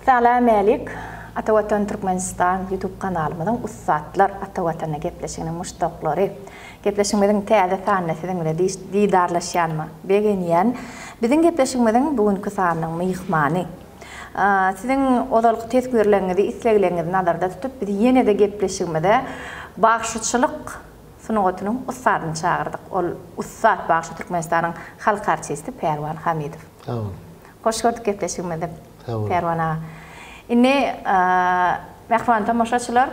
Assalamu alaikum. Atawatan Turkmenistan YouTube kanalımızın ustalar Atawatan'a gepleşiginin muştaqlary. Gepleşigimizin täze sanatçysyň bilen diýdarlaşýanma. Begeniýän biziň gepleşigimiziň bugünkü sanynyň myhmany. Siziň odalyk tesgürlerinizi, isleglerinizi nazarda tutup biz ýene de gepleşigimizde bagşyçylyk sunugatynyň ustadyny çağırdyk. Ol ustad bagşy Türkmenistanyň halk artisti Perwan Hamidow. Hoş gördük gepleşigimizde. Perwan ağa. İnne mehman tamaşaçylar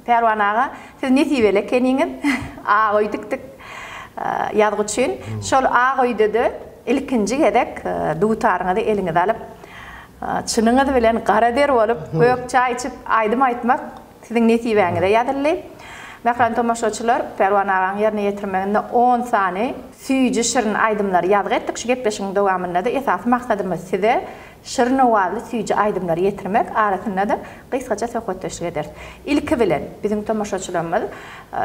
Perwan ağa siz netibele keniňiz ağa ýetdik ýazgy üçin şol ağa ýetdi ilkinji gedek duýtaryňyzy eliňize alyp çynyňyz bilen gareder bolup gök çay içip aýdym aýtmak siziň netibeňizde ýadyrly. Mehman tamaşaçylar Perwan ağaň ýerine ýetirmeginde 10 sany süýji şirin aýdymlar ýazgy etdik. Şu gepleşigiň dowamynda da esas maksatymyz size şirin owazly süýji aýdymlar ýetirmek, arasynda da gysgaça söhbetleşik ederiz. İlki bilen biziň tamaşaçylarymyz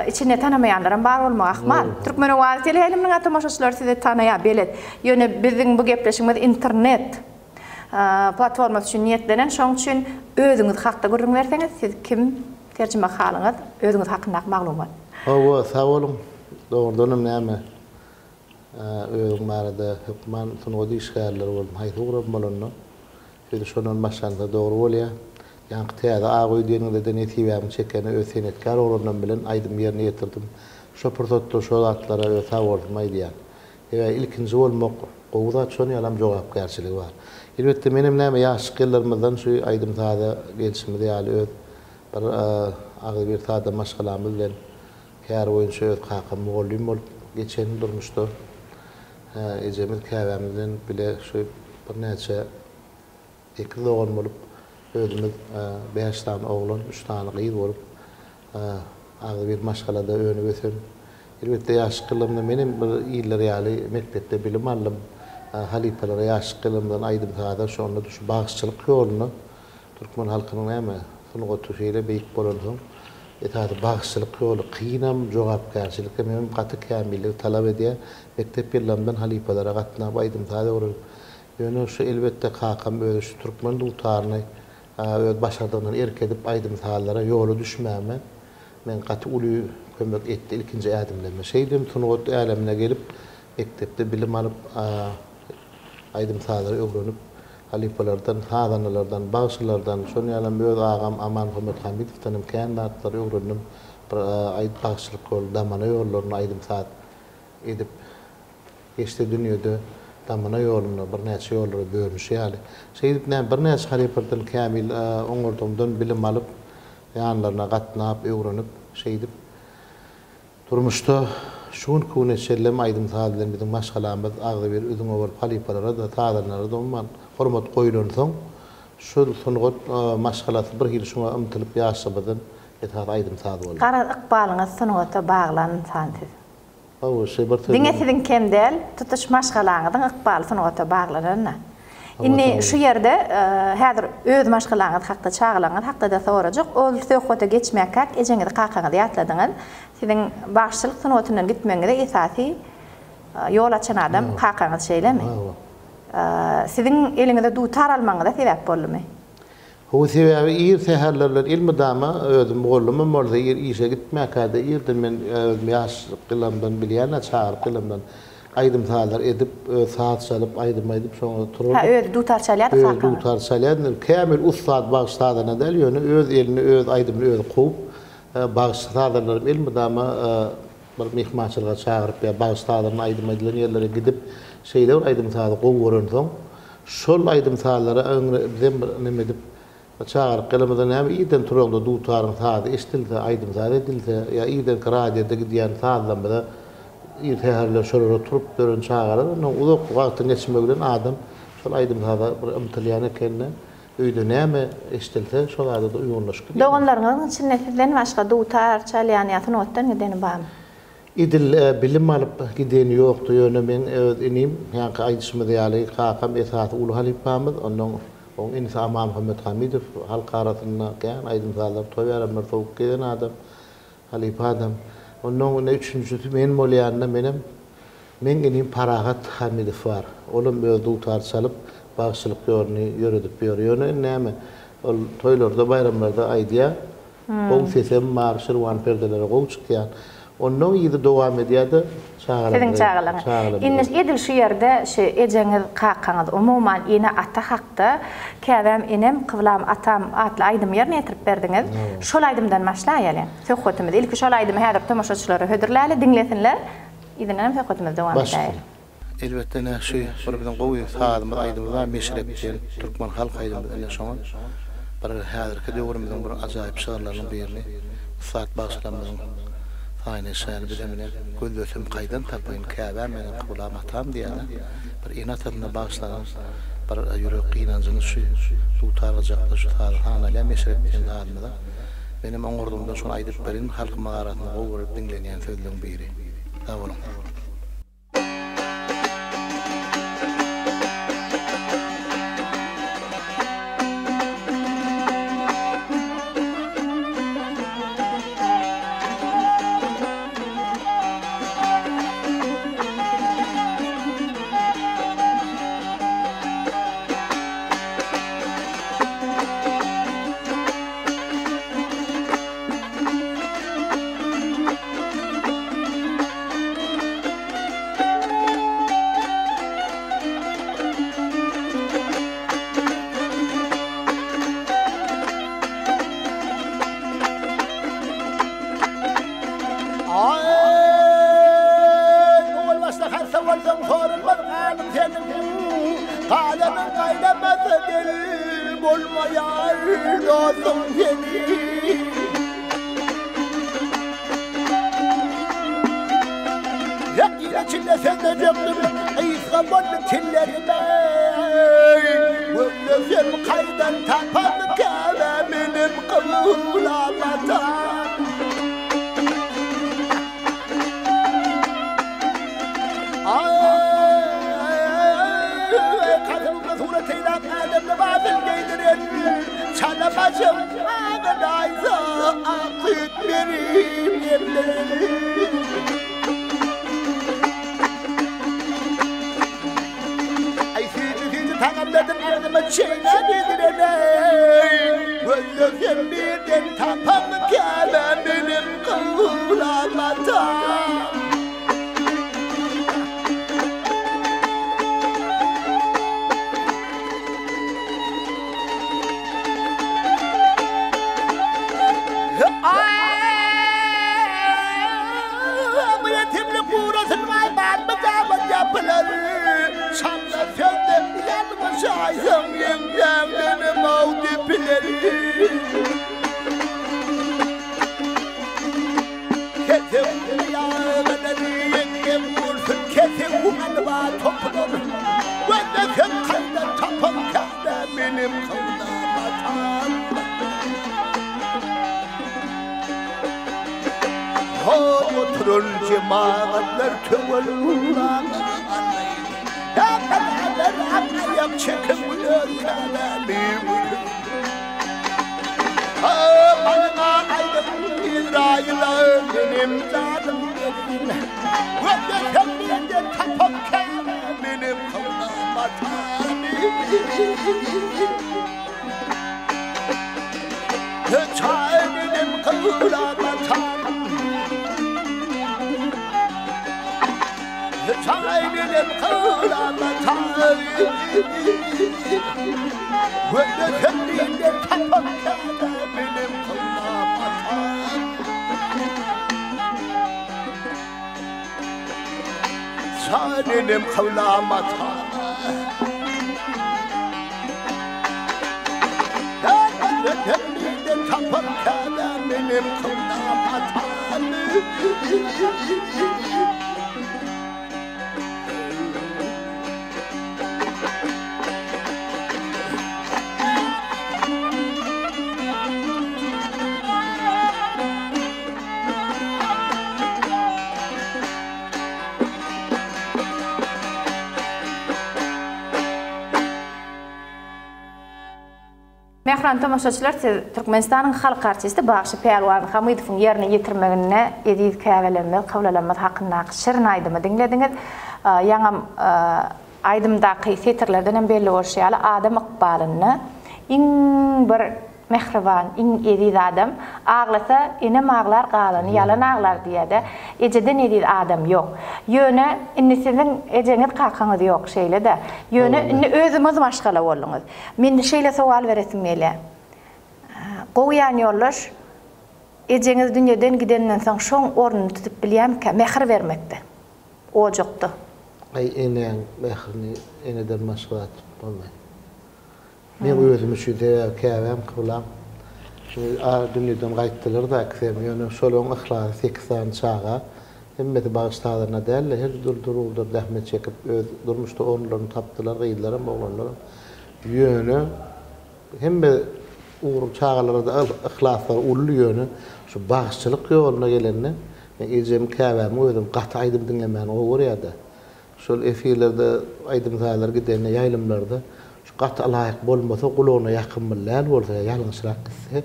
içine tanamaýanlaram bar bolmak ahmal. Türkmen owazy teleýalimyň tamaşaçylary sizi tanaýa bilet. Ýöne biziň bu gepleşigimiz internet platformasy üçin niýetlenen, şoň üçin özüňiz hakda görüň berseňiz, siz kim terjime halyňyz, özüňiz hakynda maglumat. Hawa sağ olun. Doğrudan näme? Özüň barada hukman sunugy işgärler bolup haýdyrap bolundy. Şeýle şonuň maşanda dogry bolýar. Ýa-ni täze agy diýeniňde de netibämi çekeni öz senetkar olandan bilen aýdym ýerine ýetirdim. Şo pursatda şo atlara öz sawardym aýdýan. İlkinji bolmak gowda çon ýalam jogapkärçiligi bar. Elbetde menim näme ýaşy gyllarymyzdan şu aýdym taýda gelişimde ýaly öz bir agy bir taýda maşgalamyz bilen kär boýunça öz kakam mugallim bolup geçen durmuşdy. Ejemil käbämizden bile şu bir näçe iki oğlan bolup özümüz 5 tane oğlan, 3 tane gyz bolup agy bir maşgalada öňe götürüp elbetde ýaşy gyllarymda menim bir ýyllar ýaly mekdepde bilim aldım. Halipalar ýaşy gyllarymdan aýdym taýda şonu şu bagşçylyk ýoluny türkmen halkynyň näme sunuga tuşeýle beýik bolandyň. Etadi bagşçylyk ýolu kynam jogapkärçilikde menim gaty kämillik talap edýär. Mektep ýyllarymdan halipalara gatnap aýdym taýda bolan. Ýöne şu elbetde kakam öz şu türkmen duýtaryny öz başardygyny erkedip aýdym taýlara ýolu düşmäme. Men gaty uly kömek etdi ilkinji ädimleme. Şeýdem sunugat älemine gelip mektepde bilim alyp aýdym taýlara öwrenip halipalardan, hadanalardan, bagşylardan, şonu ýalam öz agam Aman Hömet Hamidowdan kändartlary öwrendim. Aýdy bagşylyk bol damana ýollaryny aýdym taýt edip geçti dünýede damana ýoluny bir näçe ýollara bölmüş ýaly. Şeýdip bir näçe halipalardan kämil oňurdumdan bilim alyp ýanlaryna gatnap öwrenip şeýdip durmuşda şuň kune şellem aýdym taýdan biziň maşgalamyz agdy bir özüň bolup halipalara da taýdanlara da umman hormat goýulansoň şu sunugat maşgalasy bir hil şuna ymtylyp ýaşabydan etat aýdym taýdy boldy. Gara ykbalyňyz sunugata baglanýandy. Hawa şeýber diňe siziň kemdel tutuş maşgalaňyzyň ykbaly sunugata baglanýandy. Inni şu ýerde häzir öz maşgalaňyz hakda çağılaňyz hakda da sorajak. Ol söhbete geçmek hak ejeňizi qaqaňyzy ýatladyňyz. Siziň bagşylyk sunugatyndan gitmeňize esasy ýol açan adam qaqaňyz şeýlemi? Siziň eliňizde duýtar almaňyza sebäp boldymy? Hawa sebäbi ýer seherlerler ilmidama özüm gollumam bolsa ýer işe gitmek hada ýerden men ýaş gyllarymdan bilýän çağır gyllarymdan aýdym taýlar edip saat çalyp aýdym şoňa turup öz duýtar çalýar qaqaňyz. Duýtar çalýar kämil ustad bagşylaryna däl ýöne öz elini öz aýdymny öz goýup bagşylarym ilmidama bir mehmançylyga çağıryp ýa bagşylaryny aýdym edilen ýerlere gidip şeýle aýdym taýda goýuransoň şol aýdym taýlara öňünden nime edip çağıryp gelmeden hem ýerden turanda duýtaryň taýda eşdildi aýdym taýda edildi ýa ýerden radioda gidýän taýlanmada ýerherler şolara turup dörün çağırar onu uzak wagty geçmek bilen adam şol aýdym taýda bir ymtylýan ekenne öýde näme eşdildi şol da uýgunlaşyp Doganlaryňyň içinde sizden başga duýtar çalýan ýa notdan gideni barmy? İdil bilim alyp gideni ýokdy ýöne men öz inim ýa-ni aýdysmyda ýaly kakam esasy uly halipamyz onuň insa Aman Hömet Hamidow halk arasynda gän aýdym taýlar toýaram bir towuk gelen adam halipa adam. Onuň üçinjisi men bolýanda men inim Parahat Hamidow bar. Olum öz duýtar çalyp bağışçılık görünü yürüdüp yürüyönü näme ol toylarda bayramlarda aýdýa o sesem marşır wan perdelere gow çykýan onun ýyly dowam edýärdi Sizin çağılaňyz. Inne edil şu ýerde şu ejeňiz qaqaňyz umuman ine ata hakda kädem inem qıvlam atam atly aýdym ýerine ýetirip berdiňiz. Şol aýdymdan başlaýaly. Söhbetimiz ilki şol aýdymy häzir tamaşaçylary hödürläli dinlesinler. İdinem söhbetimiz dowam edýär. Elbette ne şu birbinden gowy saýdym aýdymlar meşrepçi türkmen halk aýdymlar ýaşagan. Bir häzirki döwrümizden bir ajaýyp şairlaryň birini saat başlamyň Aynı şäher bilemine gözlösüm qaydan tapayın Käbä meni qıblam atam diýär. Bir inatına başlanan bir ýürek gynanjyny şu tutarjak şu tarhana meşrepçi dalmada. Benim oňurdumda şonu aýdyp berin halk magaratyny gowurup dinlenýän sözleriň biri. Sağ olun. Mehran tamaşaçylar, Türkmenistanyň halk artisti Bagşy Pelwan Hamidowyň ýerine ýetirmegine edip käwelenme, kablalanma hakynda şirin aýdymy dinlediňiz. Ýaňam aydımdaki fetirlerden belli olşayalı adam ıqbalını in bir mehriban, in edid adam ağlasa inem ağlar qalanı, yalan ağlar diýede ejeden edid adam yok. Ýöne inni sizin ejeňiz qaqaňyz yok şeýle de. Ýöne inni özüňiz maşgala bolluňyz. Men şeýle sowal beresim gele. Goýan ýollar ejeňiz dünýeden gidenden soň şoň ornuny tutup bilýärmi? Mehr bermekde. O jokdy. Eneň mehrini eneden maşgalat bolmaýar. Men özüm üçin de käbem kılam. Dünýeden gaýtdylar da käbem ýöne şolaň ihlasy 80 çağa hemmeti bağışladyna däl her durduruldur zähmet çekip öz durmuşda onlaryny tapdylar, gaýdylar, oğlanlar. Ýöne hemme uğur çağalarda ihlaslar ully ýöne şu bağışçylyk ýoluna gelende men ejem käbem özüm gaty aýdym dinlemän o görýärdi. Şol efirlerde aýdym zalar gidende ýaýlymlarda gaty laýyk bolmasa gulagyna ýakyn bilýär bolsa ýalňyşrak gitse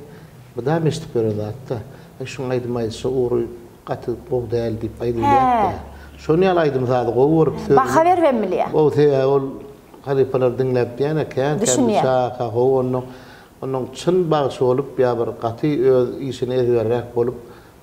bu da meştip berýärdi. Şoň aýdymaýsa uğur gaty bogdaýal diýip aýdylýar. Şonu ýalaýdym zady goýuryp söýdüm. Baha bermeli. O te ol halipalar dinläp ýene kän şaka onun çyn bagşy bolup ýa bir gaty öz işini edýärek bolup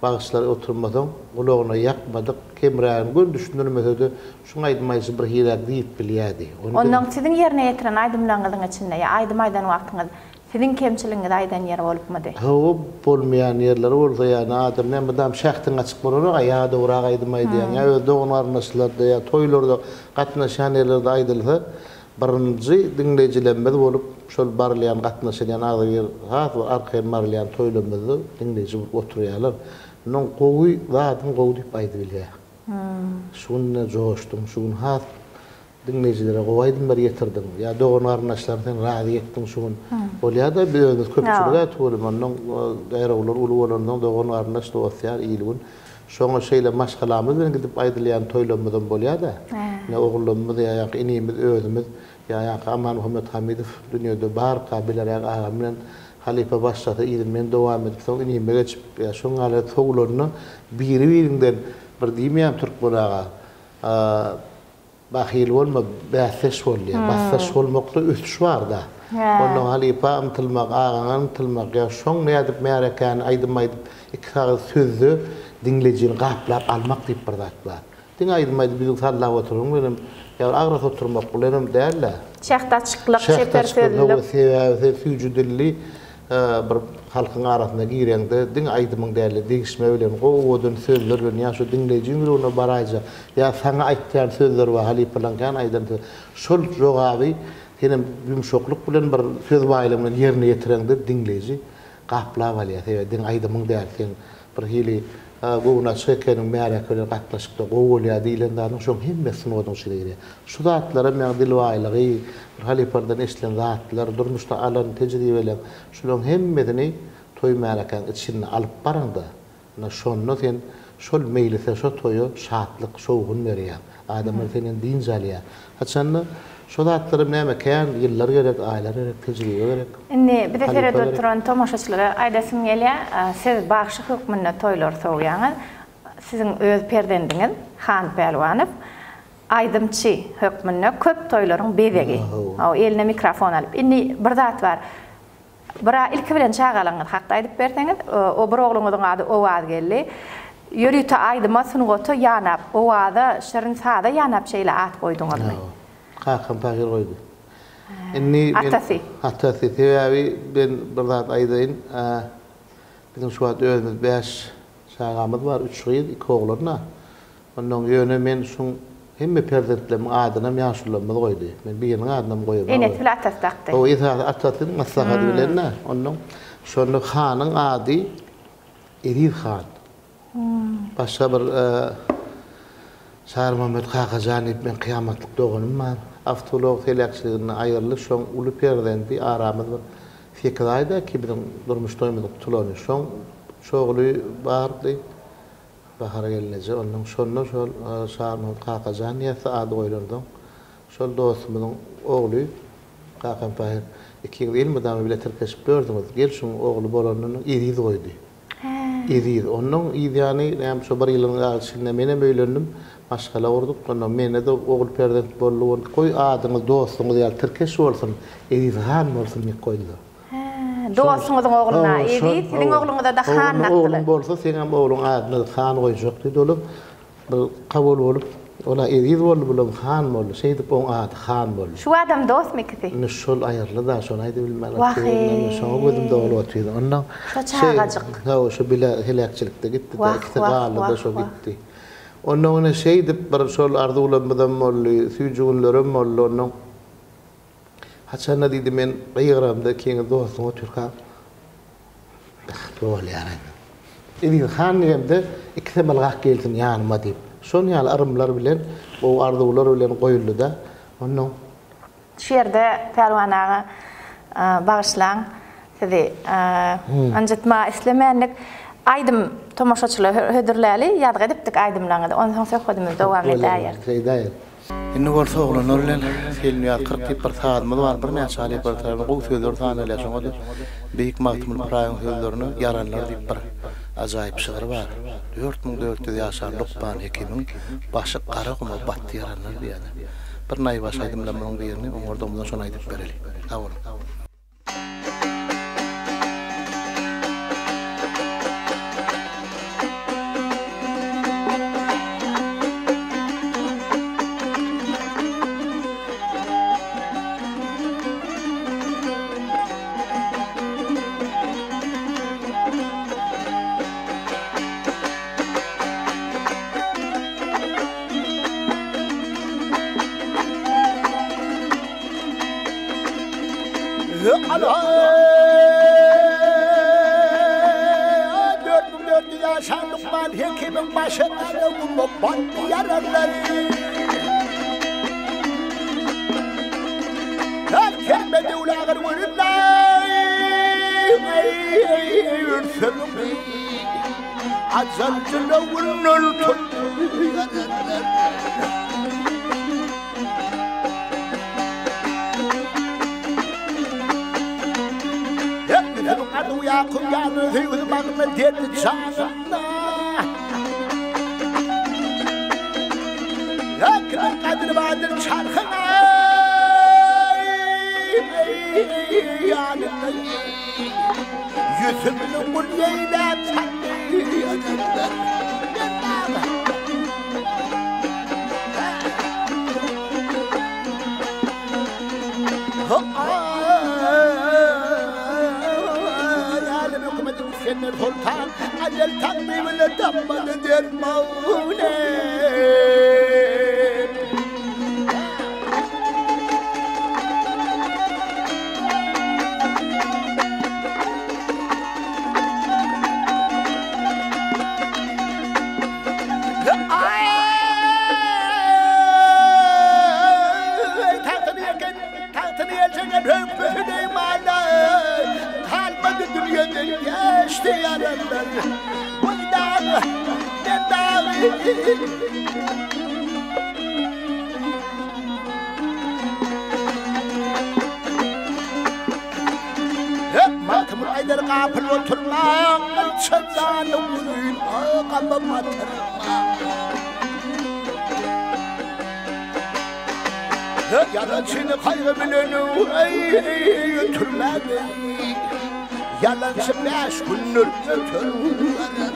bagşlar oturmadan gulagyna ýakmadyk kemräň gün düşündirmesede şoň aýdymaýsa bir hirek diýip bilýärdi. Ondan sizin ýerine ýetiren aýdymlaryňyzyň içinde ýa aýdym-aýdan wagtyňyz sizin kemçiligiňiz aýdan ýer bolupmady? Hawa bolmaýan ýerler bolsa ýa adam näme şähtiň açyk bolar, ýa-da urak aýdymaýdy, ýa doganarnaşlarda ýa toýlarda gatnaşan ýerlerde aýdylsa birinji dinlejilenmez bolup şol barlayan gatnaşan ýa-da hat arkaýa marlayan toýlanmazdy dinleji oturýarlar. Non gowy zadyň gowy diýip aýdylýar. Şunu joşdum, şunu hat dinlejilere gowaýdym bir ýetirdim. Ýa doganarnaşlardan razy etdim şunu. Bolýa-da bir köpçülüge tuğulum, onun gaýraglar uly bolandan doganarnaş dowasýar ýylgyn. Şoňa şeýle maşgalamyz bilen gidip aýdylýan toýlanmadan bolýa-da. Ne oğlumyz ýa inimiz özümiz ýa Aman Muhammed Hamidow dünýede bar kabilerek agam bilen halife başladı ýylmen dowam edip soň inime geçip şoň alet sowlaryny biri-birinden bir diýmeýän türk bolaga bahil bolma, bäseş bolýar. Bäseş bolmakda ötüş bar da. Onun halipa amtılmak, ağanan amtılmak ya şoň nädip märekan aýdymaýdyp iki sözü dinlejini gaplap almak diýip bir zat bar. Diň aýdymaýdy biziň sallap oturuň benim ýa agras oturmak bolarym däl. Şäht açyklyk, şeper sözlük, füjüdilli bir halkyň arasynda gireňde diň aýdymyň däli degişme bilen gowdun sözler bilen ýa şu dinlejiň bilen baraja ýa saňa aýtýan sözler we halipalan kan aýdan şol jogaby senem ýumşakluk bilen bir söz baýlamy ýerine ýetireňde dinleji gaplap alýar. Diň aýdymyň däli bir hili gowna şekerin märekleri gatnaşykda gowulýar diýilenden şoň hemmesini oduň şeýle. Şu zatlara men dilwaýlygy, halipardan eşlen zatlar durmuşda alan tejribeler, şolaň hemmesini toý märekan içine alyp baranda. Şonu sen şol meýlese şo toýu şatlyk, şowgun berýär. Adamlar senen din jalýar. Haçanny şu zatlarym näme kän ýyllar gerek, aýlar gerek, tejribe gerek. Indi bir de oturan tomaşaçylara aýdasym gelýär, siz bagşy hukmyna toýlar soňýaňyz, sizin öz perdendiňiz Han Pelwanow aýdymçy hukmyna köp toýlaryň bezegi. O eline mikrofon alyp. Indi bir zat bar. Bira ilki bilen çağalaňyz hakda aýdyp berseňiz, o bir ogluňyzyň ady Owad geldi. Ýörüýte aýdyma sunugoto ýanap, Owada şerin sada ýanap şeýle at goýduňyz. Qaqam pagir goýdy. Inni atasi teýäbi ben bir zat aýdyn, bizim şu wagt özümiz 5 şagamyz bar, 3 gyz, 2 oglanna. Ondan ýöne men şoň hemme perdentleriň adyna ýaşulanmaly goýdy. Men biriniň adyna goýdum. Enet bilen atas taqdy. O ýa atasyň maslahat bilen ondan şonu hanyň ady Edip Han. Başga bir Şair Muhammed Qaqajanyp men kıyamatlyk doganym bar. Aftolog telekçiliginden aýrylyp şoň uly perdendi aramyz bir fikir aýda ki bizim durmuş doýmadyk tutulany. Şoň şogly bardy bahara gelince onun şonu şol Şair Muhammed Qaqajanyp ady goýulardan. Şol dostumyň ogly Qaqam Pahir 2 ýyl ilmi damy bilen terkeşip gördüňiz. Gel şoň ogly bolanyny ýeri goýdy. İdiydi. Onun idiyani hem şu bir yılın ağzında mene böylendim. Maşgala orduk. Onun mene de oğul perdent bolluğun koy adını dostunu diye Türkeş olsun. Edid Han olsun mi koydu. Dostunuzun oğluna Edid, senin oğluna da Han naktılı. Oğlum bolsa sen hem oğlun adını Han koyacak dedi olup bir kabul olup ona Edid oldu bulum Han oldu. Şey de on ad Han oldu. Şu adam dost mu kiti? Nüşol ayarlı da şonu aydı bilmem. Vahey. Şonu gözüm doğru atıyordu. Ondan Çağacık. şu bile helakçılıkta gitti da iktidarlı da şu bitti. Ondan şey de bir şol ardı ulanmadan oldu. Sücüğünlerim oldu ondan. Haçana dedim ben kıyıramda kendi dostum oturkan. Doğru yani. Edid Han yemde ikisi balgak gelsin yanıma deyip. Son yani arımlar bilen, o ardılar bilen koyuldu da. Ondan. Şu yerde Pervanaga bağışlan. Sizi anjatma istemeyenlik aydım tomaşaçılar hödürleli yadga edipdik aydımlanıdı. Ondan sonra kodumuz devam eder. Şeydayır. İnne olsa oğlanlar bilen film ya 40 bir saatimiz var. Bir ne şale bir tarafı o sözler tanıyla şoňa büyük mahtumul praýan sözlerini yaranlar diýip bir ajaýyp şygyr bar. 4400 ýaşar Lukman Hekimiň başı qara goma batdy yaranlar diýär. Bir naý başaýdym bilen munyň birini oňordomdan şonu aýdyp bereli. Sag bolun. Lukman Hekimiň başı qara goma batdy yaranlar. Kelmedi ulağır vurunlar. Yürüsünüm. Azalcına vurunlar tuttu yaranlar. Adu Yakup yanı hüyü bağlı dedi çağında. Yakın kadir badır çarkına. Yanında yüzümünü kulyeyle tanı yanında. Kenner sultan acel takdimine tammadı der mavune. Tahtını yelçene dökmüşüne imana. Kalmadı dünyanın geçti yaranlar. Uydağı, nedağı. Mahtumul Aydar kapıl oturma. Çatanı vurun, ağamı batırma. Yalancını kaygı bileni götürmedi. Yalancı 5 gündür götürmedi.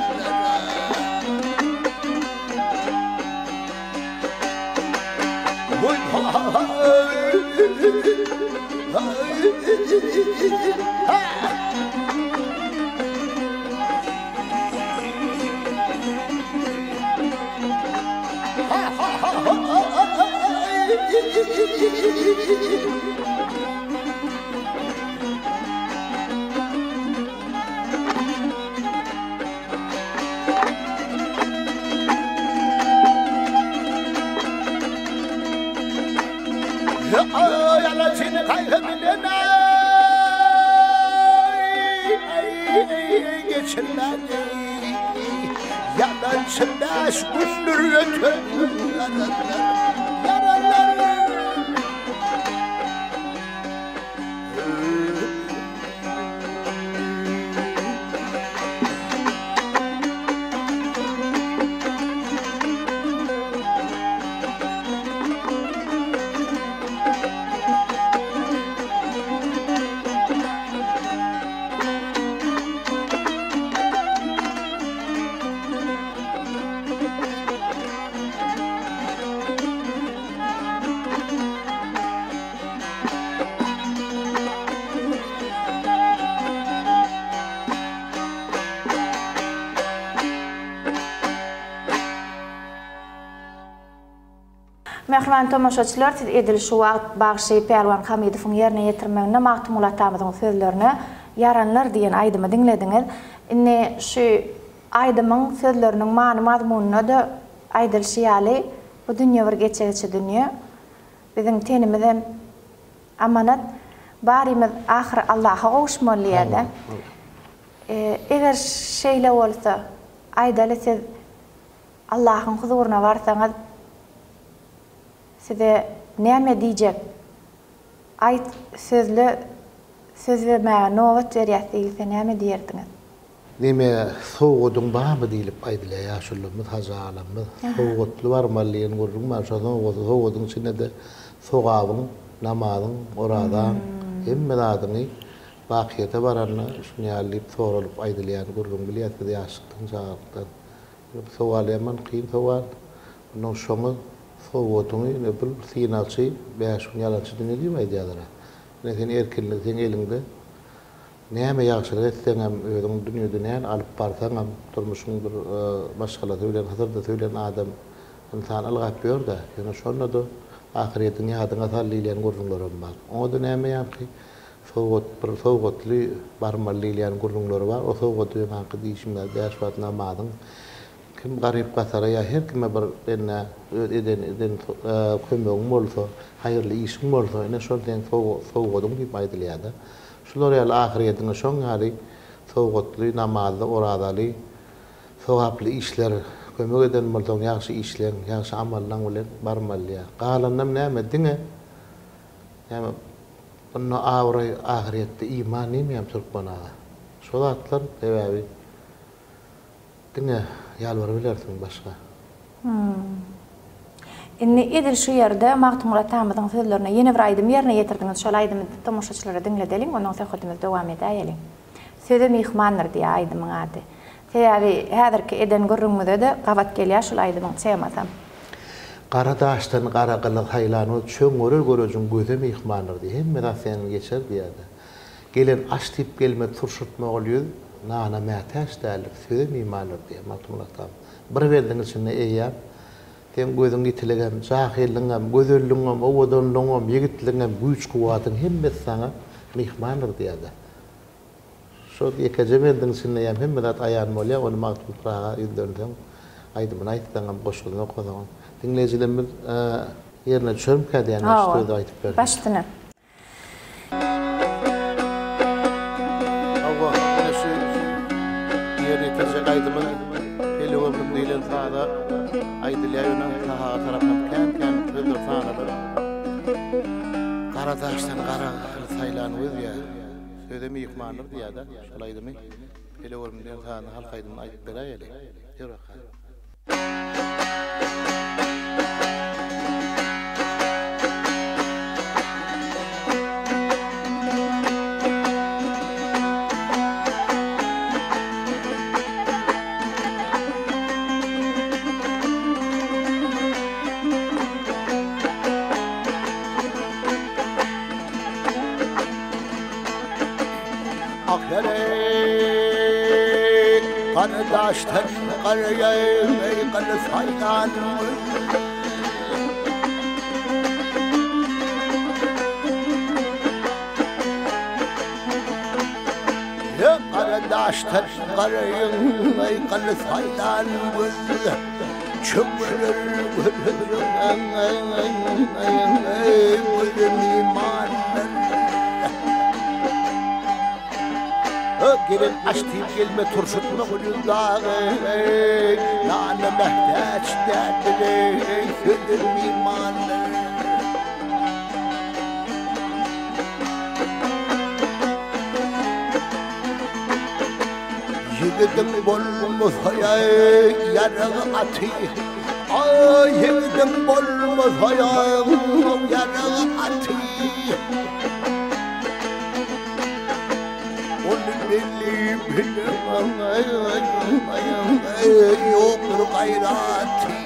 Yalancını kaygı bilene geçirmedi. Yalancı 5 gündür götürmedi. Mehriban tomoşaçylar, siz edil şu wagt Bagşy Pelwan Hamidowyň ýerine ýetirmegine magtumulatamadyň sözlerini yaranlar diýen aýdymy diňlediňiz. Inne şu aýdymyň sözleriniň many mazmunyna da aýdylşy bu dünýä bir geçe dünýä. Biziň tenimizden amanat barymyz ahir Allaha gowuşmaly ýa-da. Eger şeýle bolsa, aýdaly siz Allahyň huzuruna barsaňyz size näme diýjek? Aýt söz vermäge nowat berýärsiňiz, näme diýerdiňiz? Näme soğudun bamy diýilip aýdylýar ýaşulymyz, hazalamyz, soğutly barmallygyny görürmän, soğudun içinde de soğabyň, namazyň, oradan, hemme zadyny bakyata baranna şunu ýalyp soralyp aýdylýar görürüm bilýärdi ýaşykdyň jagtdan. Soğalyaman kyn soğal, onu şoňy soğutuny nepil sinaçy, beş ýalaçy dinledi meýdiýalara. Näsen erkinlik seň elinde. Näme ýagşylyk etseňem özüň dünýäden alyp barsaňam turmuşyň bir başgalady bilen hazırda söýlen adam insan algap ber da, ýa-ni şonda da ahiretiň ýadyna sallylan görüňlerim bar. Oda näme ýapy? Soğutly barmallylan görüňleri bar. O soğuty haqqy diýişimler däşwat namadyň kim garyp gasara ýa her kime bir eden kömegim bolsa, haýyrly işim bolsa, ene şondan soğudum diýip aýdylýar da. Şular ýaly ahiretiňe şoň ýaly soğutly namazly, oradaly, sowaply işler kömek eden bolsaň ýaxşy işler, ýaxşy amallaň bilen barmallyar. Galanam näme diňe? Ýa-ni bunu awry ahiretde iman näme türkmanaga. Şol atlar sebäbi diňe ýalbar bilersiň başga. Inni edil şu ýerde Magtumulat Ahmedyň sözlerine ýene bir aýdym ýerine ýetirdiňiz. Şol aýdymy tomoşaçylara diňledeliň, onuň söhbetimiz dowam edäýeli. Sözüm ihmanlar diýe aýdymyň ady. Sebäbi häzirki eden görüňmede de gabat gelýär şol aýdymyň çeýmasam. Garadaşdan garaqylyk haýlany çöňörür görejin gözüm ihmanlar diýe. Hemme de sen geçer diýärdi. Gelen aş tip gelme turşutma bolýar. Nana mätäş dälir. Sözüm ihmanlar diýe Magtumulat Ahmed. Bir weldiň içinde eýýär. Sen gözüň itilegem, jahilliňem, gözellüňem, owadanlyňem, ýigitliňem, güýç guwatyň hemmesi saňa mihmandyr diýärdi. Şo ýekejä weldiň içinde ýa hemme zat aýan bolýar, onu Magtumulat'a ýüzlendim. Aýdymyny aýtdyňam goşulyny okadan. Dinleýijilerimiz ýerine düşürüm kädiýän söz aýtyp berdi. Başdyna. Awa, şu ýerde terjek aýdymyny pelewim diýilen sada aýdylýaryna taha tarapdan kän öldür sanalar. Garadaşdan gara saýlany özýä. Söýdemi ýykmandyr diýär-de. Şol aýdymy pelewim diýen sana halk aýdymy aýdyp berýärli. Ýörak. Kardeşten karayayım ey kalı saydan Ya kardeşten karayayım ey kalı saydan Çömürür gülüm imanlar Gelin açtıyıp gelme turşutma gülündağı Nane mehtaç derdine Sözüm imanlar Yigidim bolmaz hayal yarığı atı Ay yigidim bolmaz hayal yarığı atı Yoktur gayrati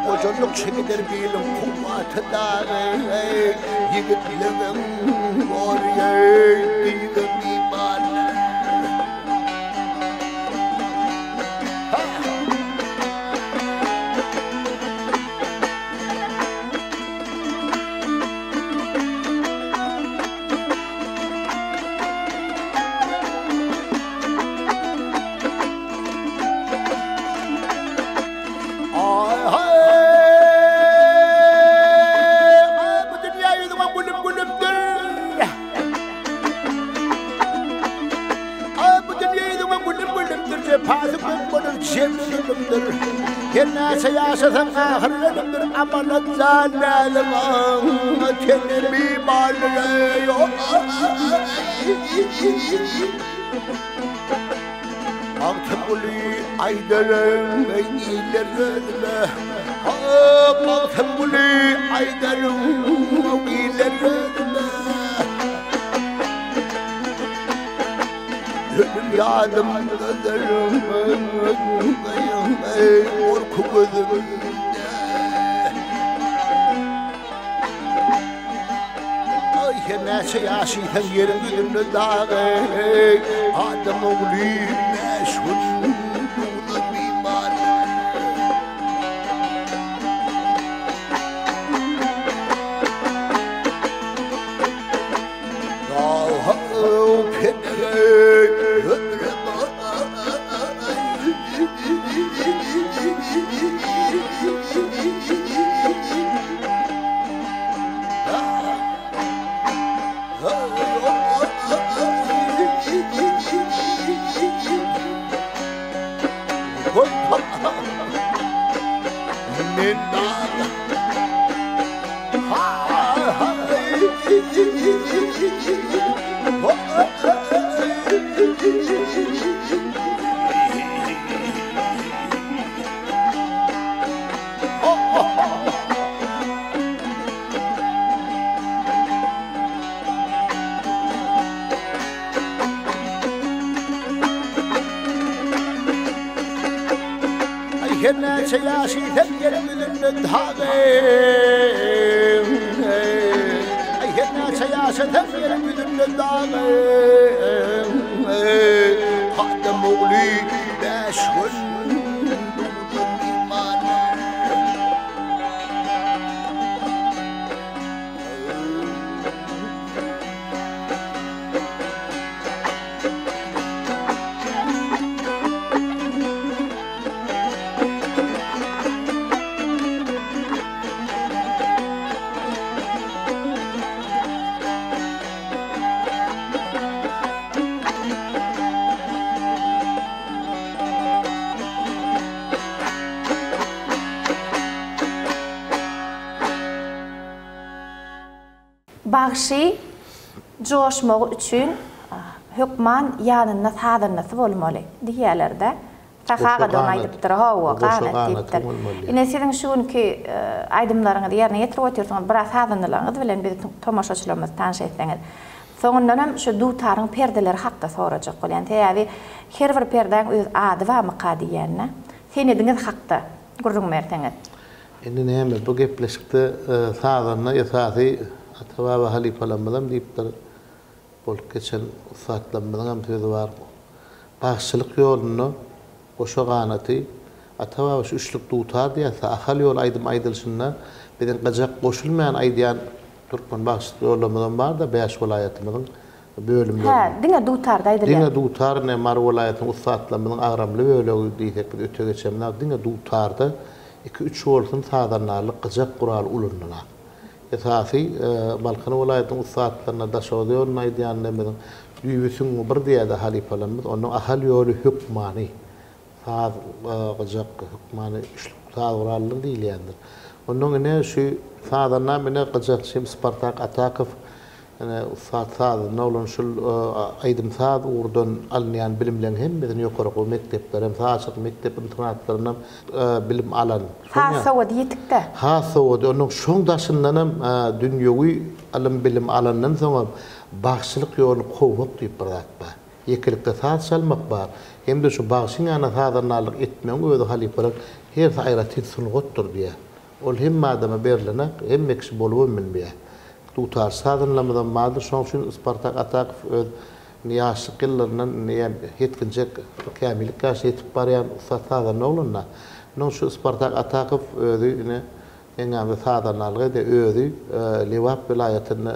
Kocanlık çekilir bilim kuvvetinde Yigitliğin oraya Didin imanlar كنا سياسة آخر نقدر عملت زانا لما تنمي بالغيو أغتبولي عيدلن بيني للرد أغتبولي عيدلن بيني للرد يعلم قدرهم وركب ناس ياسي تغير من الداغي آدم ولي ناس ونقول بيمان كنا سياسي تغير من الدهاغي كنا سياسي تغير من الدهاغي هذا مولي باش Bağışı coşmaq üçün hükman yanına tadırnası olmalı diyelerde. Taqağa donaydıptır, hava, qanat deyiptir. Ine sizin şunki aydımlarını yerine getirip oturduğunuz biraz tadırnılarınız bilen bir tomaşaçılarımız tanış etseniz. Sonundan şu dutarın perdeleri haqda soracak ol. Yani teyavi her bir perden öz adı va maqadiyenine. Sen ediniz haqda gurrun merteniz. Indi neyme bu gepleşikte tadırna esasi atava hali falanmadan deyiptir. Bol geçen saatlanmadan sözü var. Bağışçılık yolunu Oşo qanatı atava şu üçlük dutar diýse ahal yol aydım aydılşynda beden qajak goşulmayan aydiyan Türkmen bağışçılık yollarından bar da 5 vilayetimiň bölümleri. Ha, diňe dutarda aýdylar. Diňe dutar ne Mar vilayetyň usatlamyň agramly bölegi diýsek bir öte geçemler. Diňe dutarda 2-3 bolsun sadarnalyk qajak gural ulundylar. Esasy Balkan vilayetyň usatlaryna daşadyr aýdýan nemeň düýbüsüň bir diýede halifalarymyz onuň ahal ýoly hükmany sağ qajak hükmany sağ diýilýändir. Onuň ene şu sağdan mene qajak şem Spartak Atakov ene sağ nowlan şul aýdym sağ urdan alynýan bilimleň hemmesini ýokarky mekdepler hem sağçyk mektep internatlaryna bilim alan. Ha sowad ýetikde. Ha sowad onuň şoňdaşyndan hem dünýäwi alim bilim alandan soň bağışçılık ýolyny gowak diýip biratma. Yekilikde saat salmak bar. Hem de şu bağışın ana sadarnalyk etmeň özi halifalar her saýraty sunugutdur diýe. Ol hem madama berilene hem mekşi bolup bilmeýär. Tutar sadarnlamadan mady şoň üçin Spartak Atakov öz niýaşy gyllaryndan näme hetkinjek kämilik gaş etip barýan sadarna bolanda. No şu Spartak Atakov özi ine eňäme sadarnalygy de özi Lewap vilayatyny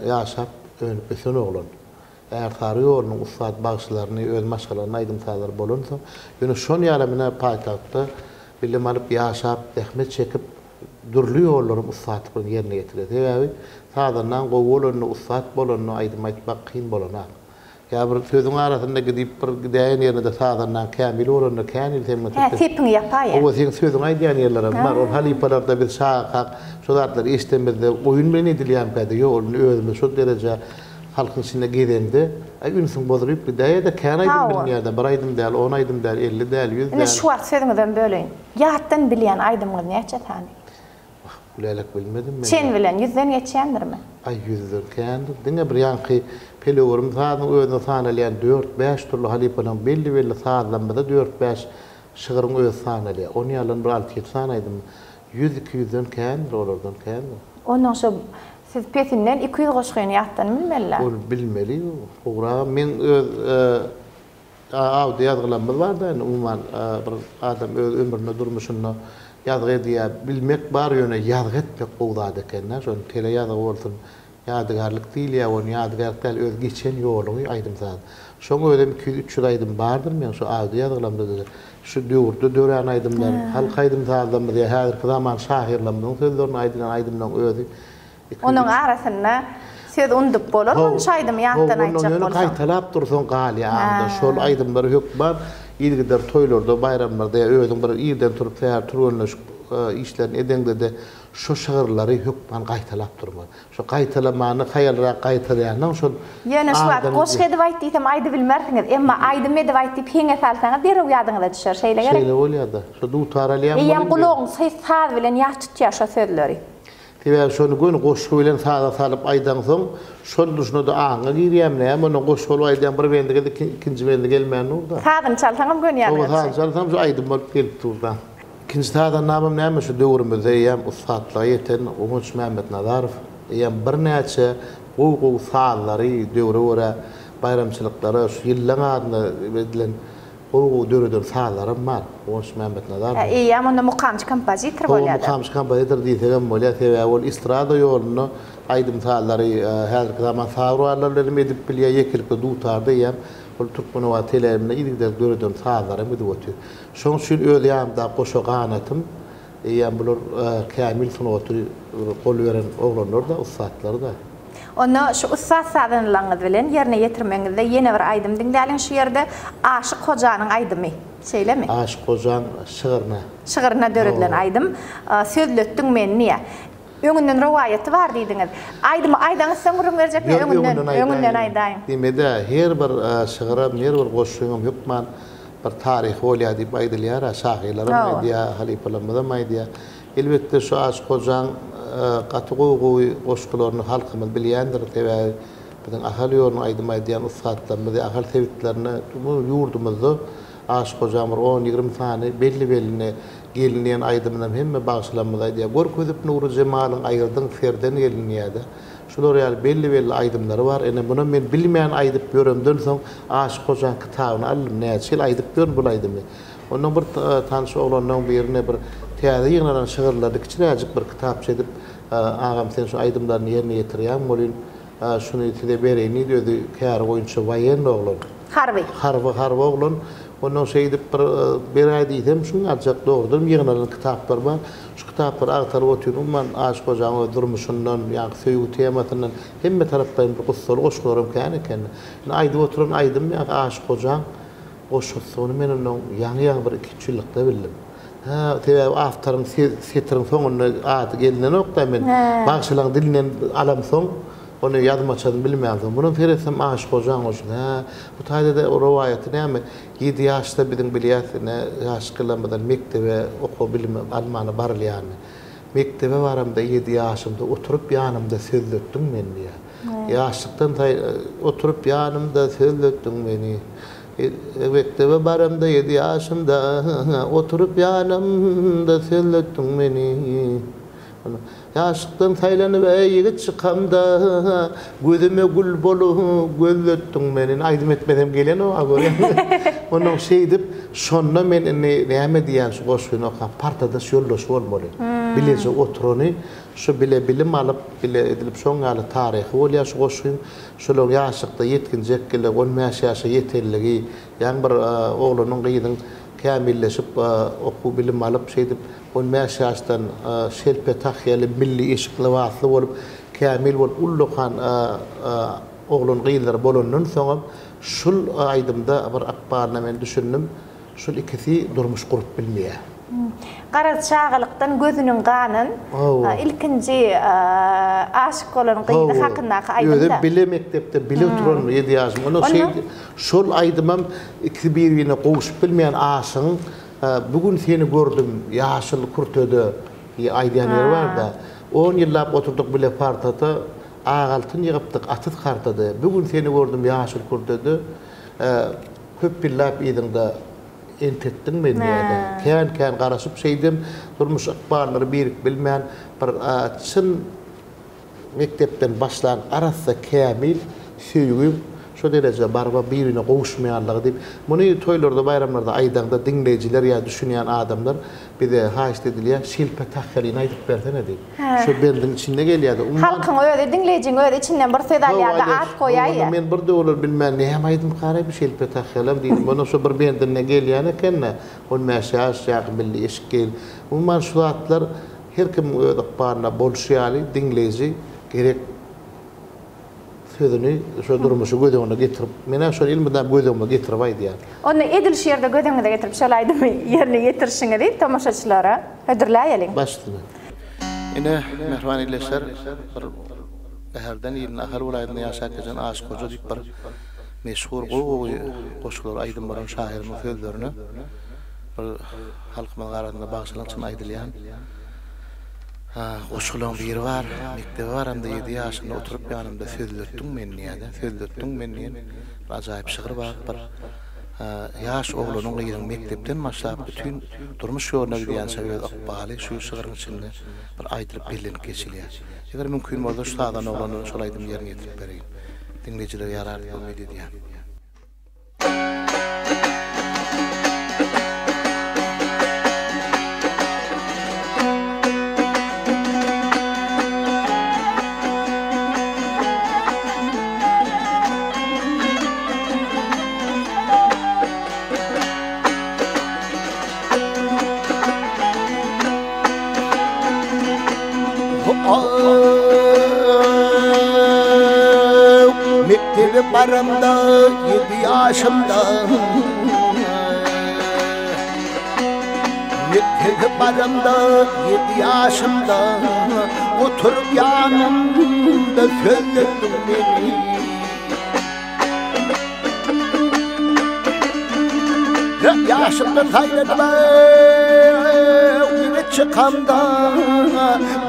ýaşap önüp besenoglan. Eğer tarihinin ustad bağışçılarını öz maşgalaryna aydym salar bolunsa, ýöne şon ýalamyna paýtagtda bilim alyp ýaşap, zähmet çekip durly ýollarym ustadlygyny ýerine getirdi. Täbi sadarnan gowulyny ustad bolanyny aydym aýtmak kyn bolanok. Ya bir sözün arasında gidip bir gideyen yerine de sağdan kamil oranı kanil temmet. Tipin yapay. O sen sözün aydiyan yerlere var. O halipalarda bir sağ şolarlar istemede oyun beni edilýän pede ýol özüme şu derece halkın içinde gidendi. Ünsün bozurup gideye de kanaydın bir ýerde. Bir aydym däl, 10 aydym däl, 50 däl, 100 däl. Ne şu wagt sözüňizden böleýin. Ýatdan bilýän aydymyň näçe tany? Bilerek bilmedim ben. Çen bilen 100den geçýändirmi? Ay 100'den kendi. Dine bir ýanky pelewrim sadyň özüne sanalýan 4-5 türlü halipanyň belli saatlamada 4-5 şygyryň öz sanalýar. Onu ýalan bir 6-7 sanaydym. 100-200'den kendi olardan kendi. Ondan şu siz petinden 200 goşgyny ýatdan bilmeliler. Ol bilmeli. Ora men öz awdy ýazgylamy bar da umman bir adam öz ömrüne durmuşyny ýazgy diýär bilmek bar ýöne ýazgy etmek gowdady ekenne. Şonu tele ýazgy bolsun. Ýadygarlyk diýil ýa onu ýadygarlyk öz geçen ýolugy aýdym zat. Şoňa ödem 200-300 aýdym bardyr men şu awdy ýazgylamda şu döwürde dören aýdymlar halk aýdym zaldan bir häzirki zaman şahirlamyň sözlerini aýdylan aýdymlaryň özü. Onun arasynda söz undup bolar, onu şaýdym ýatdan aýtjak bolsa. Onu gaýtalap dursaň gali anda şol aýdymlar hök bar. İlgider toylarda, bayramlarda özüň bir ýerden turup täýär turulnaşyp işlerini edende de şu şagyrlary hökman gaýtalap durma. Şu gaýtalamany haýalrak gaýtalýandan şol. Ýöne şu wagt goşgy edip aýtdyysam aýdy bilmersiňiz, emma aýdym edip aýtyp heňe salsaňyz dereg ýadyňyza düşer şeýle gerek. Şeýle bolýardy. Şu dutaralýan bolar. Ýa gulagyň saz bilen ýatýar şo sözleri. Tebe şonu gün goşgy bilen sağa salyp aýdan soň şol düşnü de aňa girýärm näme onu goşgy aýdan bir bendige de ikinji bendige gelmän urda. Sagyň çalsaňam gönýär. O sagyň çalsam şu aýdym bolup gelip durda. İkinji sadan namam näme şu döwrümizde ýam ustatlyğa ýeten Umut Mehmet Nazarow ýam bir näçe gowy sallary döwre wara bayramçylyklary şu ýyllaň adyna bedilen gowy döwreden sallarym bar. Umut Mehmet Nazarow. Ýa onda mukamçy kompozitor bolýar. Mukamçy kompozitor diýsegem bolýar. Tebe ol istrada ýoluny aýdym sallary häzirki zaman sawralarlary edip bilýär ýekilip dutardy ýam. Ol Türkmen we telelemine ýigide döwreden sallarym edip otur. Şoň üçin öz ýamda goşa ganatym ýam bular kamil sunaty gol beren oglanlar da ustatlar da. Onu şu ussat sadanlaňyz bilen ýerine ýetirmeňizde ýene bir aýdym diňdäliň şu ýerde Aşyk Hojanyň aýdymy. Şeýlemi? Aşyk Hojaň şygyryna. Şygyryna döredilen aýdym. Sözletdiň meni niýe? Öňünden rowayaty bar diýdiňiz. Aýdymy aýdaňyz soňra berjekmi öňünden aýdaýyn. Diýmede her bir şygyram, her bir goşgyňam ýokman bir tarih bolýar diýip aýdylýar, şahyrlaryň aýdýar, halipalarymyň aýdýar. Elbetde şu Aşyk Hojaň gatygowy goşgylaryny halkymyz bilýändir. Tebe biziň ahal ýoluny aýdym aýdýan ustatlarymyz, ahal sebitlerini bu ýurdumyzda Aşyk Hojaň 10-20 sany belli gelinýän aýdymyň hemme bagşlanmaly aýdýar. Gorködüp Nuri Jemalyň aýyrdyň ferden gelinýärdi. Şular ýaly belli aýdymlary bar. Ene bunu men bilmeýän aýdyp göremden soň Aşyk Hojaň kitabyny alym näçe aýdyp görün bu aýdymy. Onun bir tanış oglanyň birine bir täze ýygnaran şygyrlary kiçiräjik bir kitap çedip agam sen şu aýdymlaryny ýerine ýetirýän bolýan. Şunu ýetide bereýini diýdi kär goýunça waýen oglan. Harby oglan. Ondan şeýdip bir aýdym şunu ajak dogdum ýygnaran kitaplar bar. Şu kitaplar agtaryp oturup man Aşyk Hojaň durmuşyndan ýa-da söýgü tematynyň hemme tarapdan bir gysgaly goşglarym eken. Aýdyp oturan aýdym ýa Aşyk Hojaň goşgyny men onu ýaňy bir kiçilikde bildim. Tebe aftarym setiriň soňuna ady gelinen okda men bagşylaryň dilinden alam soň onu ýazmaçyny bilmeýändim. Bunu feresem Aşyk Hojaň olsun. Bu taýda o rowayaty näme? 7 ýaşda biziň bilýäsine ýaşkylamadan mektebe okuw bilimi almany barlýan. Mektebe baramda 7 ýaşymda oturup ýanymda sözletdiň meni. Ýaşlykdan oturup ýanymda sözletdiň meni. Mektebe baramda 7 ýaşymda oturup ýanymda sözletdiň meni. Ýaşlykdan saýlanyp ýigit çykamda gözüme gül bolup gözletdiň meni. Aýdym etmedem gelen o agora. Onu şeýdip şonda men näme diýän şu goşgyny okap partada şoldoş bolmaly. Bilese oturuny şu bile bilim alyp bile edilip şoňaly taryhy bolýar şu goşgyn şolary ýaşlykda ýetginjek gele 15 ýaşa ýeterligi ýa bir oglanyň gyýdyň kamilleşip okuw bilim alyp şeýdip 15 ýaşdan şerpe tahyýaly milli eşikli wasly bolup kamil bolup ullukan oglan gyýlar bolandan soň şul aydımda bir akbarına men düşündüm. Şul ikisi durmuş kurup bilmeye. Qarat şağılıktan gözünün qanın ilkinci aşık olan qıydı hakkındaki aydımda. Bile mektepte bile oturan 7 yaşım. Onu şol aydımam ikisi birbirine qovuşup bilmeyen aşığın bugün seni gördüm yaşıl kurtödü aydayan yer var da 10 yıllap oturduk bile partada ağaltın yığıptık atıt kartadı. Bugün seni gördüm yaşıl kurtödü köp billap idinde entettin men diýdi. Kän garaşyp şeýdim, durmuş akbarlary birik bilmeýän bir çyn mektepden başlan arasa kämil süýgüm şo derejede barba birine gowuşmaýanlygy diýip, muny toýlarda, bayramlarda, aýdagda dinleýijiler ýa düşünýän adamlar bize ha istedilýär, şilpe tahyryny aýdyp bersene diýip. Şo bendin içinde gelýärdi. Halkyň öýde dinleýijiň öýde içinden bir sedalýarda at goýaýa. Men bir de olar bilmän näme aýdym garay bir şilpe tahyrlam diýdim. Muny şo bir bendine gelýän ekenne, ol mäşäş ýa billi eşkel. Umman şu atlar her kim öýde barna bolşýaly dinleýiji gerek sözünü şu durmuşu gödüňe getirip mene şu ilmiden gödüňe getirip aýdýar. Onu edil şeýerde gödüňe getirip şolaýdymy ýerine getirişiňe diýip tamaşaçylara hödürläýäliň. Başlygy. Ine mehriban ilişler bir äherden ýylyň ahir welaýatyna ýaşap geçen aşyk hoja diýip bir meşhur goşgular aýdym bolan şahyryň sözlerini bir halkyň arasynda bagşylan çyn aýdylýan. Goşgulan bir var, mektebi var, hem de 7 yaşında oturup yanımda sözlöttüň meni ýa-da sözlöttüň meni. Ajaýyp şygyr bar bir yaş oglanyň gyýyň mektepden başlap bütün durmuş ýoluna gidýän sebäp akbaly şu şygyryň içinde bir aýdyryp bellenip geçilýär. Eger mümkin bolsa şu adam oglanyň şol aýdym ýerine getirip bereýin. Dinleýijiler ýarar bolmaýdy diýär. Mektebi barımda 7 yaşımda Mektebi barımda 7 yaşımda oturup yanımda sözledim beni Yaşımda sayladım çıkamda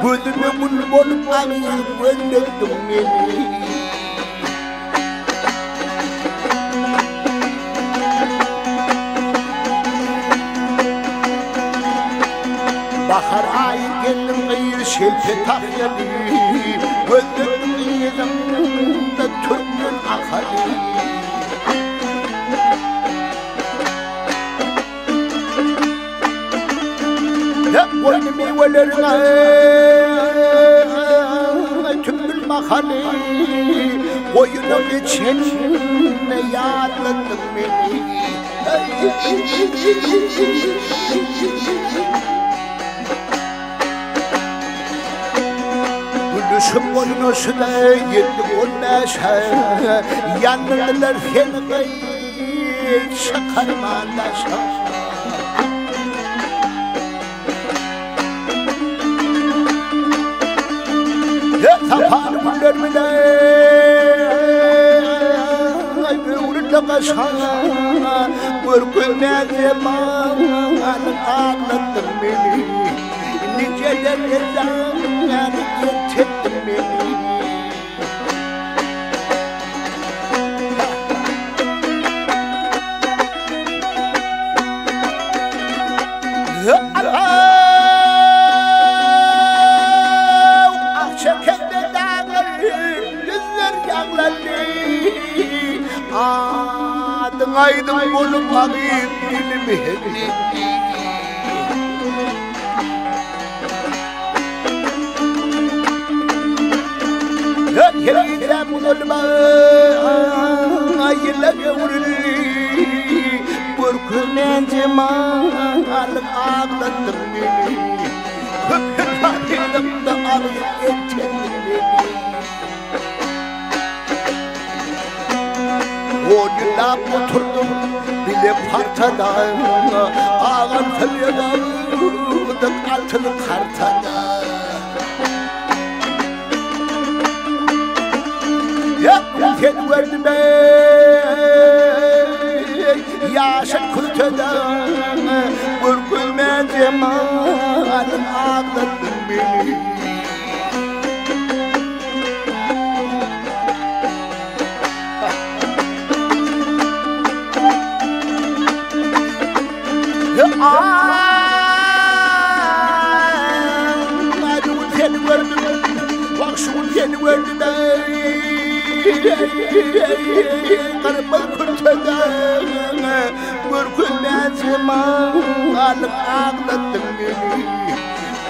gözüme gül bolup ağıyıp gönderdim beni bahar ayı geldim gıyır şelpe tahyali gönderdim gıyırımda türkün akali Oyunu meyvelerine tümül mahalle Oyunu geçenle yadladım beni Gülüşüm oyunusuna 7-15 yandılar seni gayet şakarmanlaşa Tapar güllermine Uğurla kaşana Bir günne zamanın ağlattın beni Niceler ezanlar getirttin beni Adın aydın bolup ağıyıp dilimi hedi Yerine bulunma ayıla gavurli Burkunence mağalık ağlattın beni Köpük ayılımda ağıyıp getirdin beni yıllap oturdum bile partada ağan felyadalık altılı kartada Yapın verdim yaşat kurtada Vurgulmen cemalın ağlattın beni Karabal kurtada Vurgulmen cemalın ağlattın beni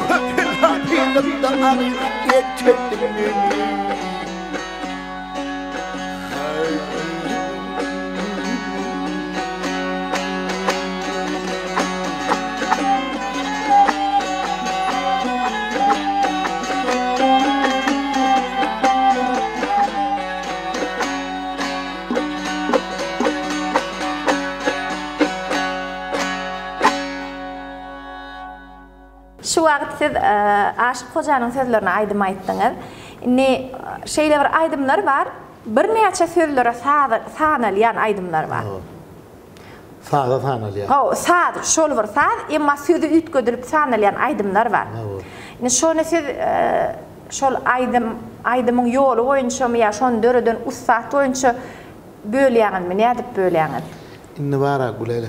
Hapilapilapta ağır geçirdim beni Şu vaqt siz Aşık Hocanın sözlerini aydım ayttınız. Ne şeyler aydımlar var. Bir neçe sözlere sanalyan aydımlar var. Sağda sanalyan. Ha, sağ, şol var sağ, emma sözü ütgödürüp sanalyan aydımlar var. Ne şonu siz şol aydımın yolu boyunça mı ya şon dörödön ussat boyunça bölýäňiz mi? Nädip bölýäňiz? Inne bara gulele.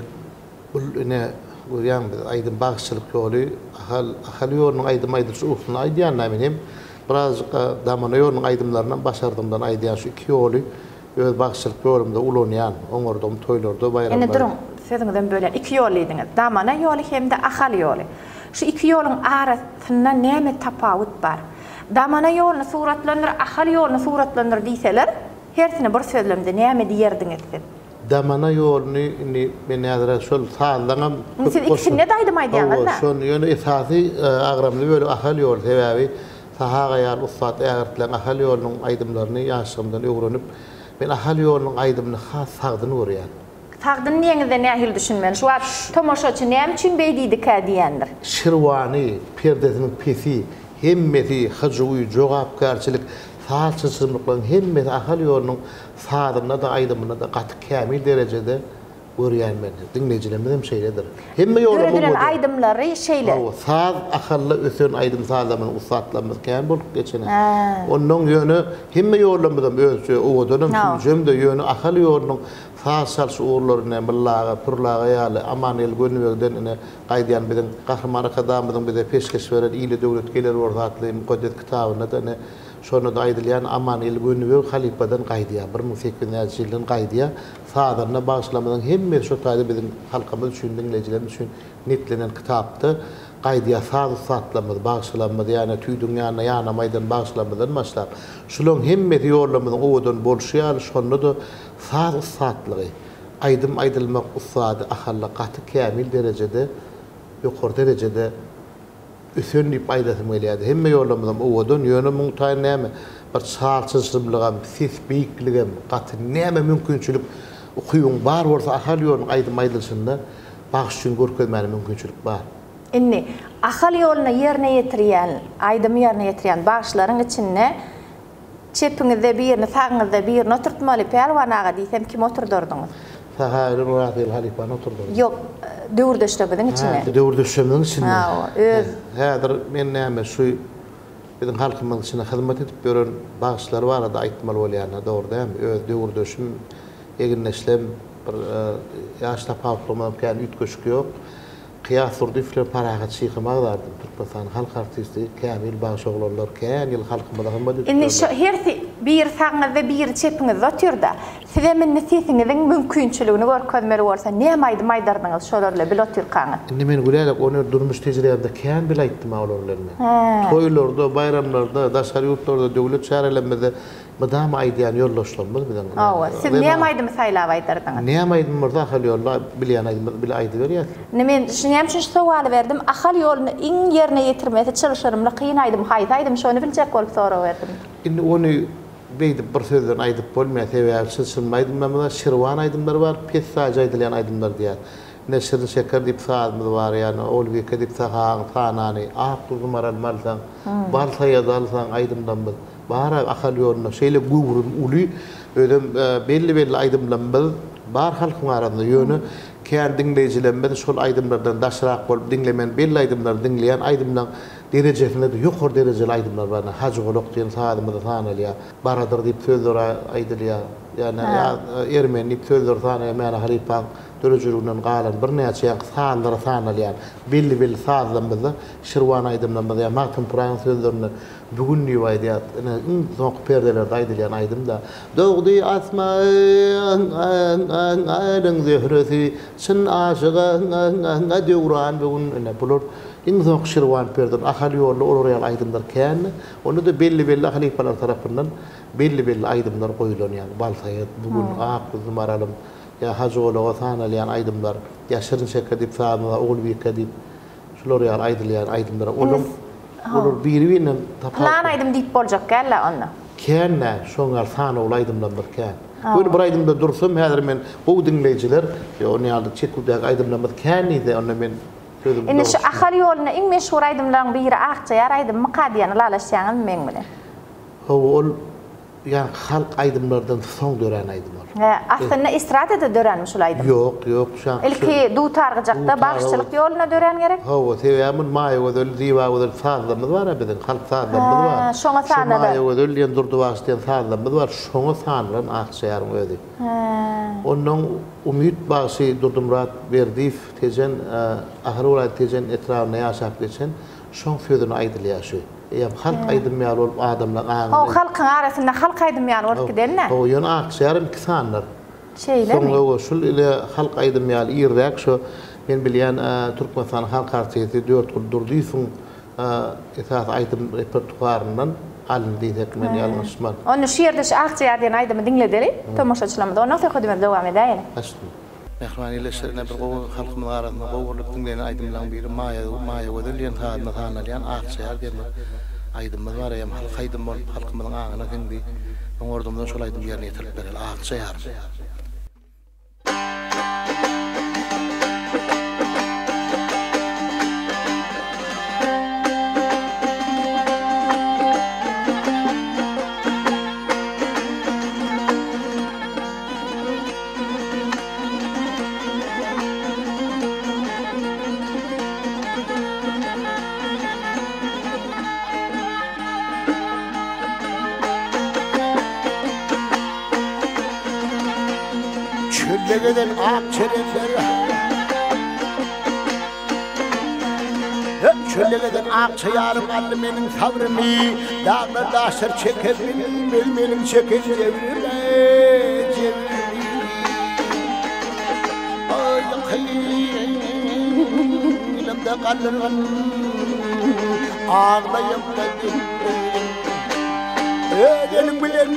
Bul ne Guryan aydın bağışçılık yolu, ahal yolunun aydım şu usulunu aydiyan naminim. Birazcık damana yolunun aydımlarından başardımdan aydiyan şu iki yolu, öz bağışçılık yolumda ulonyan, oňordum toýlarda bayramlar. Ene durun, sözüňizden böyle iki yol ediňiz. Damana yolu hem de ahal yolu. Şu iki yolun arasında näme tapawut bar? Damana yolunu suratlandyr, ahal yolunu suratlandyr diýseler, hersine bir sözlemde näme diýerdiňiz siz? Damana yolunu men näzere şol sağlaňam. Siz ikisine de aydım aýdýaňyz da. Şol ýöne esasy agramly böyle ahal yol sebäbi sahaga ýal ussat ägertlen ahal yolunyň aydymlaryny ýaşygymdan öwrenip men ahal yolunyň aydymyny has sagdyny görýän. Sagdyny näňizde nähil düşünmän? Şu wagt tomoşaçy näme üçin beýdidi ka diýendir. Şirwany, perdesiniň pesi, hemmeti hajuwy jogapkarçylyk saçsızlıkların hemmeti ahal yolunyň sağdymna da aydymyna da gaty kämil derejede görýän men. Dinleýijilerimiz hem şeýledir. Hemme ýolum bu aydymlary şeýle. Sağ ahalla ösen aydym sağdymyň ussatlamyz käm bolup geçene. Onuň ýöne hemme ýolumyzdan ölçü owadanam jemde ýöne ahal ýolunyň sağ şuurlaryna billaga purlaga ýaly aman el gönüwden ene gaýdýan bilen gahrman kadamyň bize peşkeş beren ýyly döwlet geler ordatly mukaddes kitabyna da ne şonu da aýdylýan aman el gönüwi halipadan gaýdýar 1800-nji ýyldan gaýdýar sağdaryna başlamadan hemme şu taýda biziň halkamyz üçin dinleýijilerimiz üçin netlenen kitapdy gaýdýar sağ-satlamyz başlamady ýani tüýdüň ýana maýdan başlamadan başlap şular hemme ýollamyň owadan bolşýar şonu da sağ-satlygy aydym aýdylmak ussady ahalla gaty kämil derejede ýokary derejede üsünlip aýdasy gelýärdi. Hemme ýollamyň owadan ýöne muňtaýyn näme bir çarçysızlygam, sis beýikligim, gaty näme mümkinçilik okuýuň bar bolsa ahal ýolunyň aydym aýdylşynda bagyş üçin görkezmäni mümkinçilik bar. Inni ahal ýoluna ýerine ýetirýän, aydym ýerine ýetirýän bagyşlaryň içinde çepiňizde birini, sağyňyzda birini oturtmaly pelwanaga diýsem kim oturdurdyňyz? Sahaýry Muratly halifany oturdurdy. Ýok, döwürdeşleriň içinde. Döwürdeşleriň içinde. Öz. Häzir men näme şu biziň halkymyň içinde hyzmat edip beren bagyşlar barada aýtmaly bolýan, dogry dämi? Öz döwürdeşim, eginleşlem bir ýaşda pawtlamam kän ütköşük ýok. Kıyas Urdifler paraga çykymakdardy. Türkmenistan halk artisti Kamil Bağşoğlular kän ýyl halkymyza hyzmat edip. Indi şu hersi bir saňyzda bir çepiňiz otyrda. Size men nesiniňiziň mümkinçiligini görkezmeli bolsa näme aýdardyňyz şolarla bil otyrkaňy. Indi men gülelek onu durmuş tejribemde kän bil aýtdym awlarlaryny. Toýlarda, bayramlarda, daşary ýurtlarda, döwlet şäherlerinde madam aýdýan ýollaşlarymyz bilen. Siz näme aýdym saýlap aýdardyňyz? Näme aýdym murda ahal ýollar bilýän bil aýdy berýär. Men şuňam üçin sowal berdim. Ahal ýoluny iň ýerine ýetirmekde çalışarymla kyn aýdym, haýt aýdym şonu biljek bolup sora berdim. Indi onu beydip bir sözden aydıp bolmaýar sebäbi sılsın aydymlarymyzda şirwan aydymlar bar, pessaja aýdylan aydymlar diýär. Ne şirin şeker dip saatmız var yani olbeke dip sahan sanany aqlygy maral malsan balsaýa dalsan aydymlanmaz. Bara akal ýoluna şeýle gugurun uly ödem belli aydymlanmaz. Bar halkyň arasynda ýöne kän dinleýijilenmez şol aydymlardan daşrak bolup dinlemen belli aydymlar dinleýän aydymlaň derejesinde de ýokary derejeli aydymlar bar. Hacı golok diýen saatymyzda sanalýar. Baradyr diýip sözler aýdylýar. Yani Ermeni diýip sözler sanalýar. Mene haripan dörejüründen galan bir näçe sanlara sanalýar. Belli sazlanmada şirwan aydymlanmada ýa Martin Pran sözlerini bugün niýaýdýar. Ene soňky perdelerde aýdylýan aydymda dogdy asman aýdyň zehresi şyn aşygyň döwran bugün ene bular iň soňky şirwan perden ahal ýolly olarak aydymlar kän. Onu da belli halipalar tarapyndan belli aydymlar goýulanýar. Balsaýat bugün aqlygy maralym ya hajologa sanalýan aydymlar, ya şirin şeker dip saamyza ogulbeke dip şular ýa aýdylýan aydymlar. Olar biri-birine tapar. Lan aydym diýip boljak gälle onu. Känne şoňar sana ol aydymlar bir kän. Böyle bir aydymda dursam häzir men bu dinleýijiler ony aldy çekildik aydymlar kän ide onu men sözüm. Indi şu ahal ýoluna iň meşhur aydymlaryň biri Akçayar aydym Mykadýany lalaşýan men bilen. Ol yani halk aydımlardan son dören aydımlar. Aslında istratede dörenmiş olaydım. Yok. İlki du targıcakta bağışçılık yoluna dören gerek. Hava seviyemin maya ödül diva ödül sağlamız var ya bizim halk sağlamız var. Şoňa sanada. Maya ödül yen durdu başlayan sağlamız var. Şoňa sanılan Akçayar'ın ödü. Onun umut bağışı durdum rahat verdiği tezen ahır olaydı tezen etrafına yaşap geçen şoň sözünü aydılyaşı. Yani halk aydymýar bolup adamlar aňy. O halkyň arasynda halk aydymýar bolup gidenler. O ýöne akşarym kisanlar. Şeýle mi? Soňra şol ile halk aydymýar ýerräk şo men bilýän Türkmenistan halk artiýeti 4 ýyl durdysyň esas aydym repertuaryndan alındy diýip men ýalňyşman. Onu şu ýerde şu Akçayar diýen aydymy dinledili. Tomoşaçylarymda onu hökümet dowam edýär. Mehman ileşlerine bir halkymyň arasynda gowurlyp dinleýän aydymlaryň biri maya ödülýän hanalýan Akçayar diýen aydymlar var ýa halk aydym bolup halkymyň aňyna gindi. Oňordumdan şol aydym ýerine ýetirip berel Akçayar. Çöllegeden ak çerenler Çöllegeden ak çayarım aldı menin sabrımı Dağlarda aşır çeker benim çeker cevrimi Ay kıyımda kalırım Ağlayım dedim Edelim bilen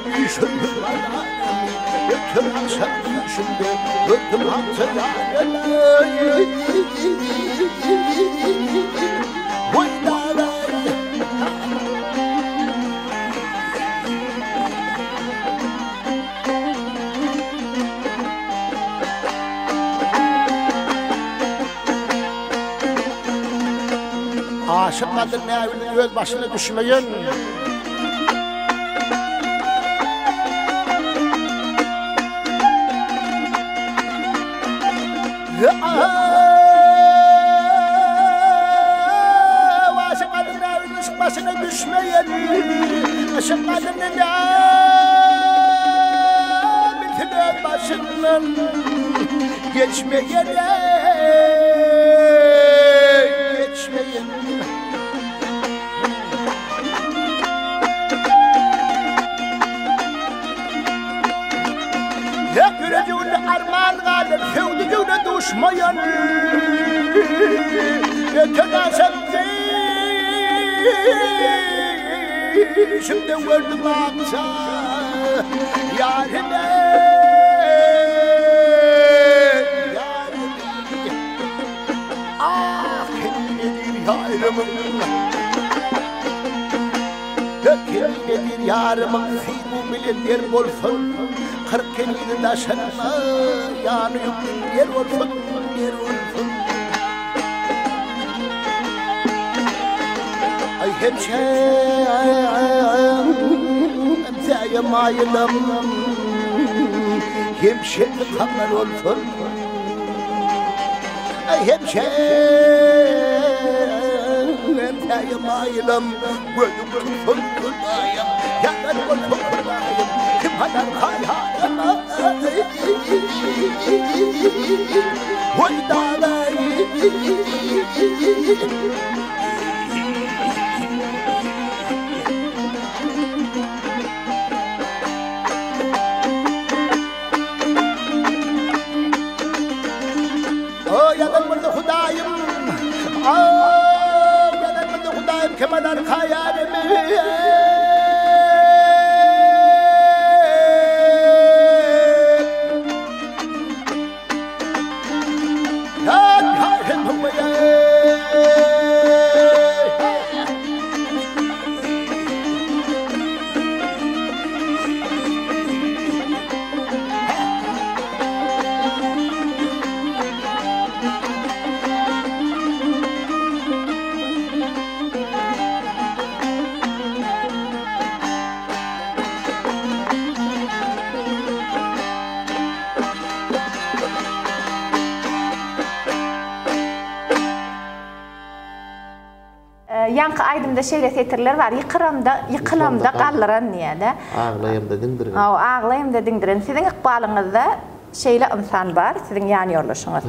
bir şöyle Ötüm akşam düşünde, ötüm hatırlar Oynalar Aşık kadın ne evinin göz başına düşmeyin Aşık kadın evinin başına düşmeyin Aşık kadın ne evinin başından geçmeyin armağan kalır, sevdiğine düşmeyen Yetenasepti Şimdi gördüm aksa Yarine Ah, nedir yayrımın Kökeni nedir yarımın fibu bilinler olsun. Kırkeni de daşanma yanıyım yer olsun, yer olsun. Ay hemşe mayılım, hemşe kanlar olsun. Ay hemşe mayılım, gönlüm tutsun kudayım, yandan olsun kudayım, kim hadar kayhanım, oy dağlayım. Kemadar kayarım Yankı aydımda şeyle tetirler var. Yıkılamda qallıran niyede. Ağlayım da dindirin. Ağlayım da dindirin. Sizin iqbalınızda şeyle insan var, sizin yani yollaşınız.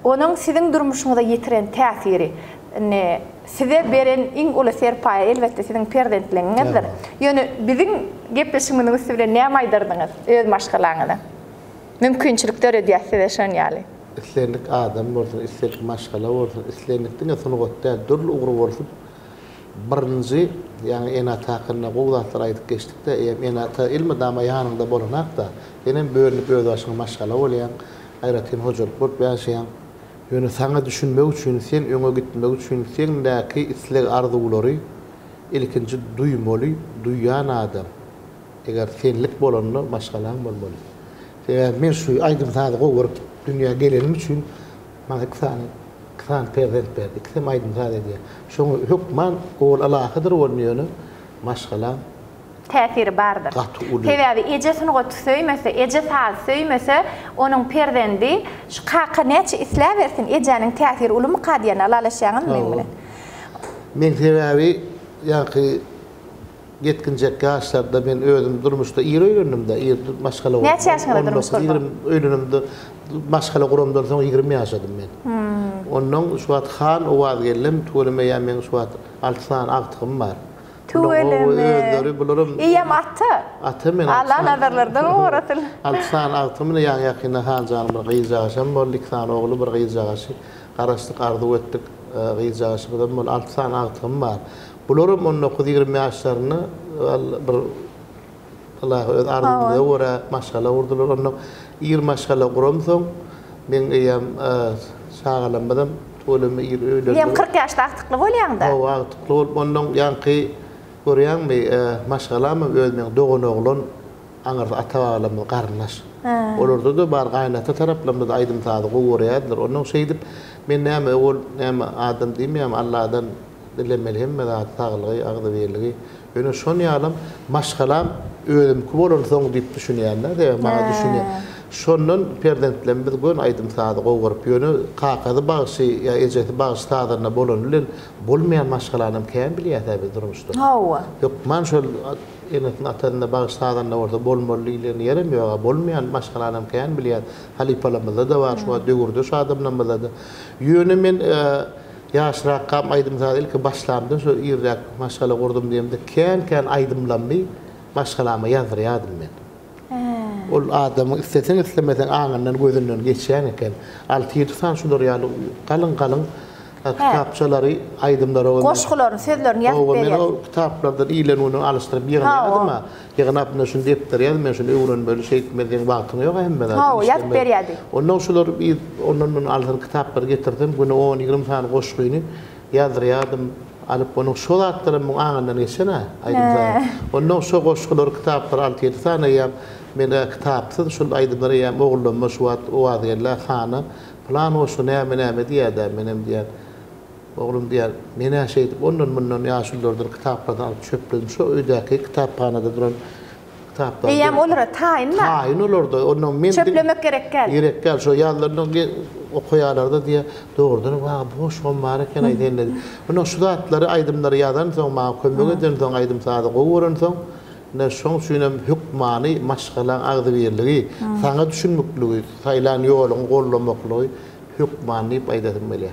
Onun sizin durmuşunuza yetiren təsiri, size beren in ulu serpaya elbette sizin perdentliğinizdir. Yani bizim gepleşiminiz size ne maydırdınız öz maşgalanıda? Mümkünçülükler ödeyesiz şönyali. İslenlik adam olsun, islenlik maşgala olsun, islenlikten sonra gotta dörl uğru olsun. Birinci, yani enata hakkında qoğdatlar aydık geçtik de, enata ilmi dama yanında bolunak da, benim bölünüp öde başına maşgala olayan, ayratin hocalık bolup yaşayan, yönü sana düşünmek için, sen öne gitmek için, sendeki istek arzuları, ilkinci duymolu, duyan adam. Eğer senlik bolanını maşgalan bolmalı. Men şu aydın sadı qoğurup, dünya gelenim için bana kısan pervent verdi. İkisi aydın sadı diye. Şunu hükman oğul alakıdır olmayonu maşgala tesiri bardır. Tevavi ejesini gotu söymese, eje saz söymese, onun perdendi şu qaqa neçe isla versin, ejenin tesiri ulu muqadiyan alalaşağın memnun. Men tevavi yani yetkince yaşlarda ben öldüm durmuşda iyi öğrendim de iyi maşgala oldu. Neçe yaşında durmuşda? Öğrenimde maşgala kuramdan sonra 20 yaşadım ben. Onun şu an han o vaz geldim tuğleme yemen şu an 6 tane aktım var. Tuğleme. İyem attı. Attı men. Allah nazarlardan uğratıl. 6 tane aktım ne yani yakında han canım gıyzacağım bol 2 tane oğlu bir gıyzacağışı. Karıştık arzu ettik gıyzacağışı bu 6 tane aktım var. Bulurum onun 9-20 yaşlarını bir Allah öz ardında ora maşgala urdular onu 20 maşgala kuramsam men eyem sağalanmadım tolumi öyle. Eyem 40 yaşta aktıklı bolýanda. O aktıklı ondan yankı görýän mi maşgalamy özüň doğun oğlun aňyr ata-babalarymyň garnaş. Olarda da bar gaýnata taraplarynda aýdym taýdy goýurýardylar. Onun şeýdip men näme ol näme adam diýmeýär Allahdan dilemeliyim ve daha sağlığı, ağdaverliği. Öyle şon yalam maşgalam ölüm kubolun son dip düşünýänler de bana düşünýär. Şonun perdentlen biz gün aýdym saady goýurup ýöne qaqady bagşy ya ejeti bagşy taýdaryna bolanlar bolmaýan maşgalanam käm bilýär tabi durmuşdy. Yok man şol enetin atanda bagşy taýdaryna orada bolmalylygyny ýerem ýok, bolmaýan maşgalanam käm bilýär. Halipalamyzda da bar, şu dögürde şu adamlamyzda da. Ýöne men yaşrak kam aydym sadil ki başlamdan şu irrak maşgala gurdum diýemde kän aydymlanmy maşgalama ýazrýardım men. Ol adamy istesen islemesen aňyndan gözünden geçýän eken 6-7 san şular ýaly galyň kitapçalary aydymlara goşgularyň sözlerini ýazyp berýär. O kitaplardan iýlen onu alışdyryp ýerňärdi. Ýygnapna şunu depdir ýa men şunu öwren böyle şey etmediň wagtyň ýok hemmede. Ýazyp berýärdi. Ondan şular ondan aldyr kitaplar getirdim. Güne 10-20 san goşgyny ýazrýardım. alıp onun şolatları mı ağından geçene aydımlar. Onun şu koşulur kitaplar altı yedi tane ya mene kitapsız şu aydımları ya oğlum meşruat o adıyla xana plan o şu ne diye de benim diye oğlum diye mene şey onun yaşlılardan kitaplardan alıp çöplüm şu öydeki kitaphanada duran kitaplar. Diyem olur tayin mi? Tayin olurdu. Onun men çöplemek gerek gel. Gerek gel şu yanlarından okuyalarda diye doğrudan va boş olmara ken aydenler. Onun şu zatları aydımları yadan soň ma kömüge den soň aydym saada goýuran soň ne şoň süýnem hükmany maşgalan agdy berligi, saňa düşünmekligi, saýlan ýoluň gollamaklygy hükmany paýdasyn belä.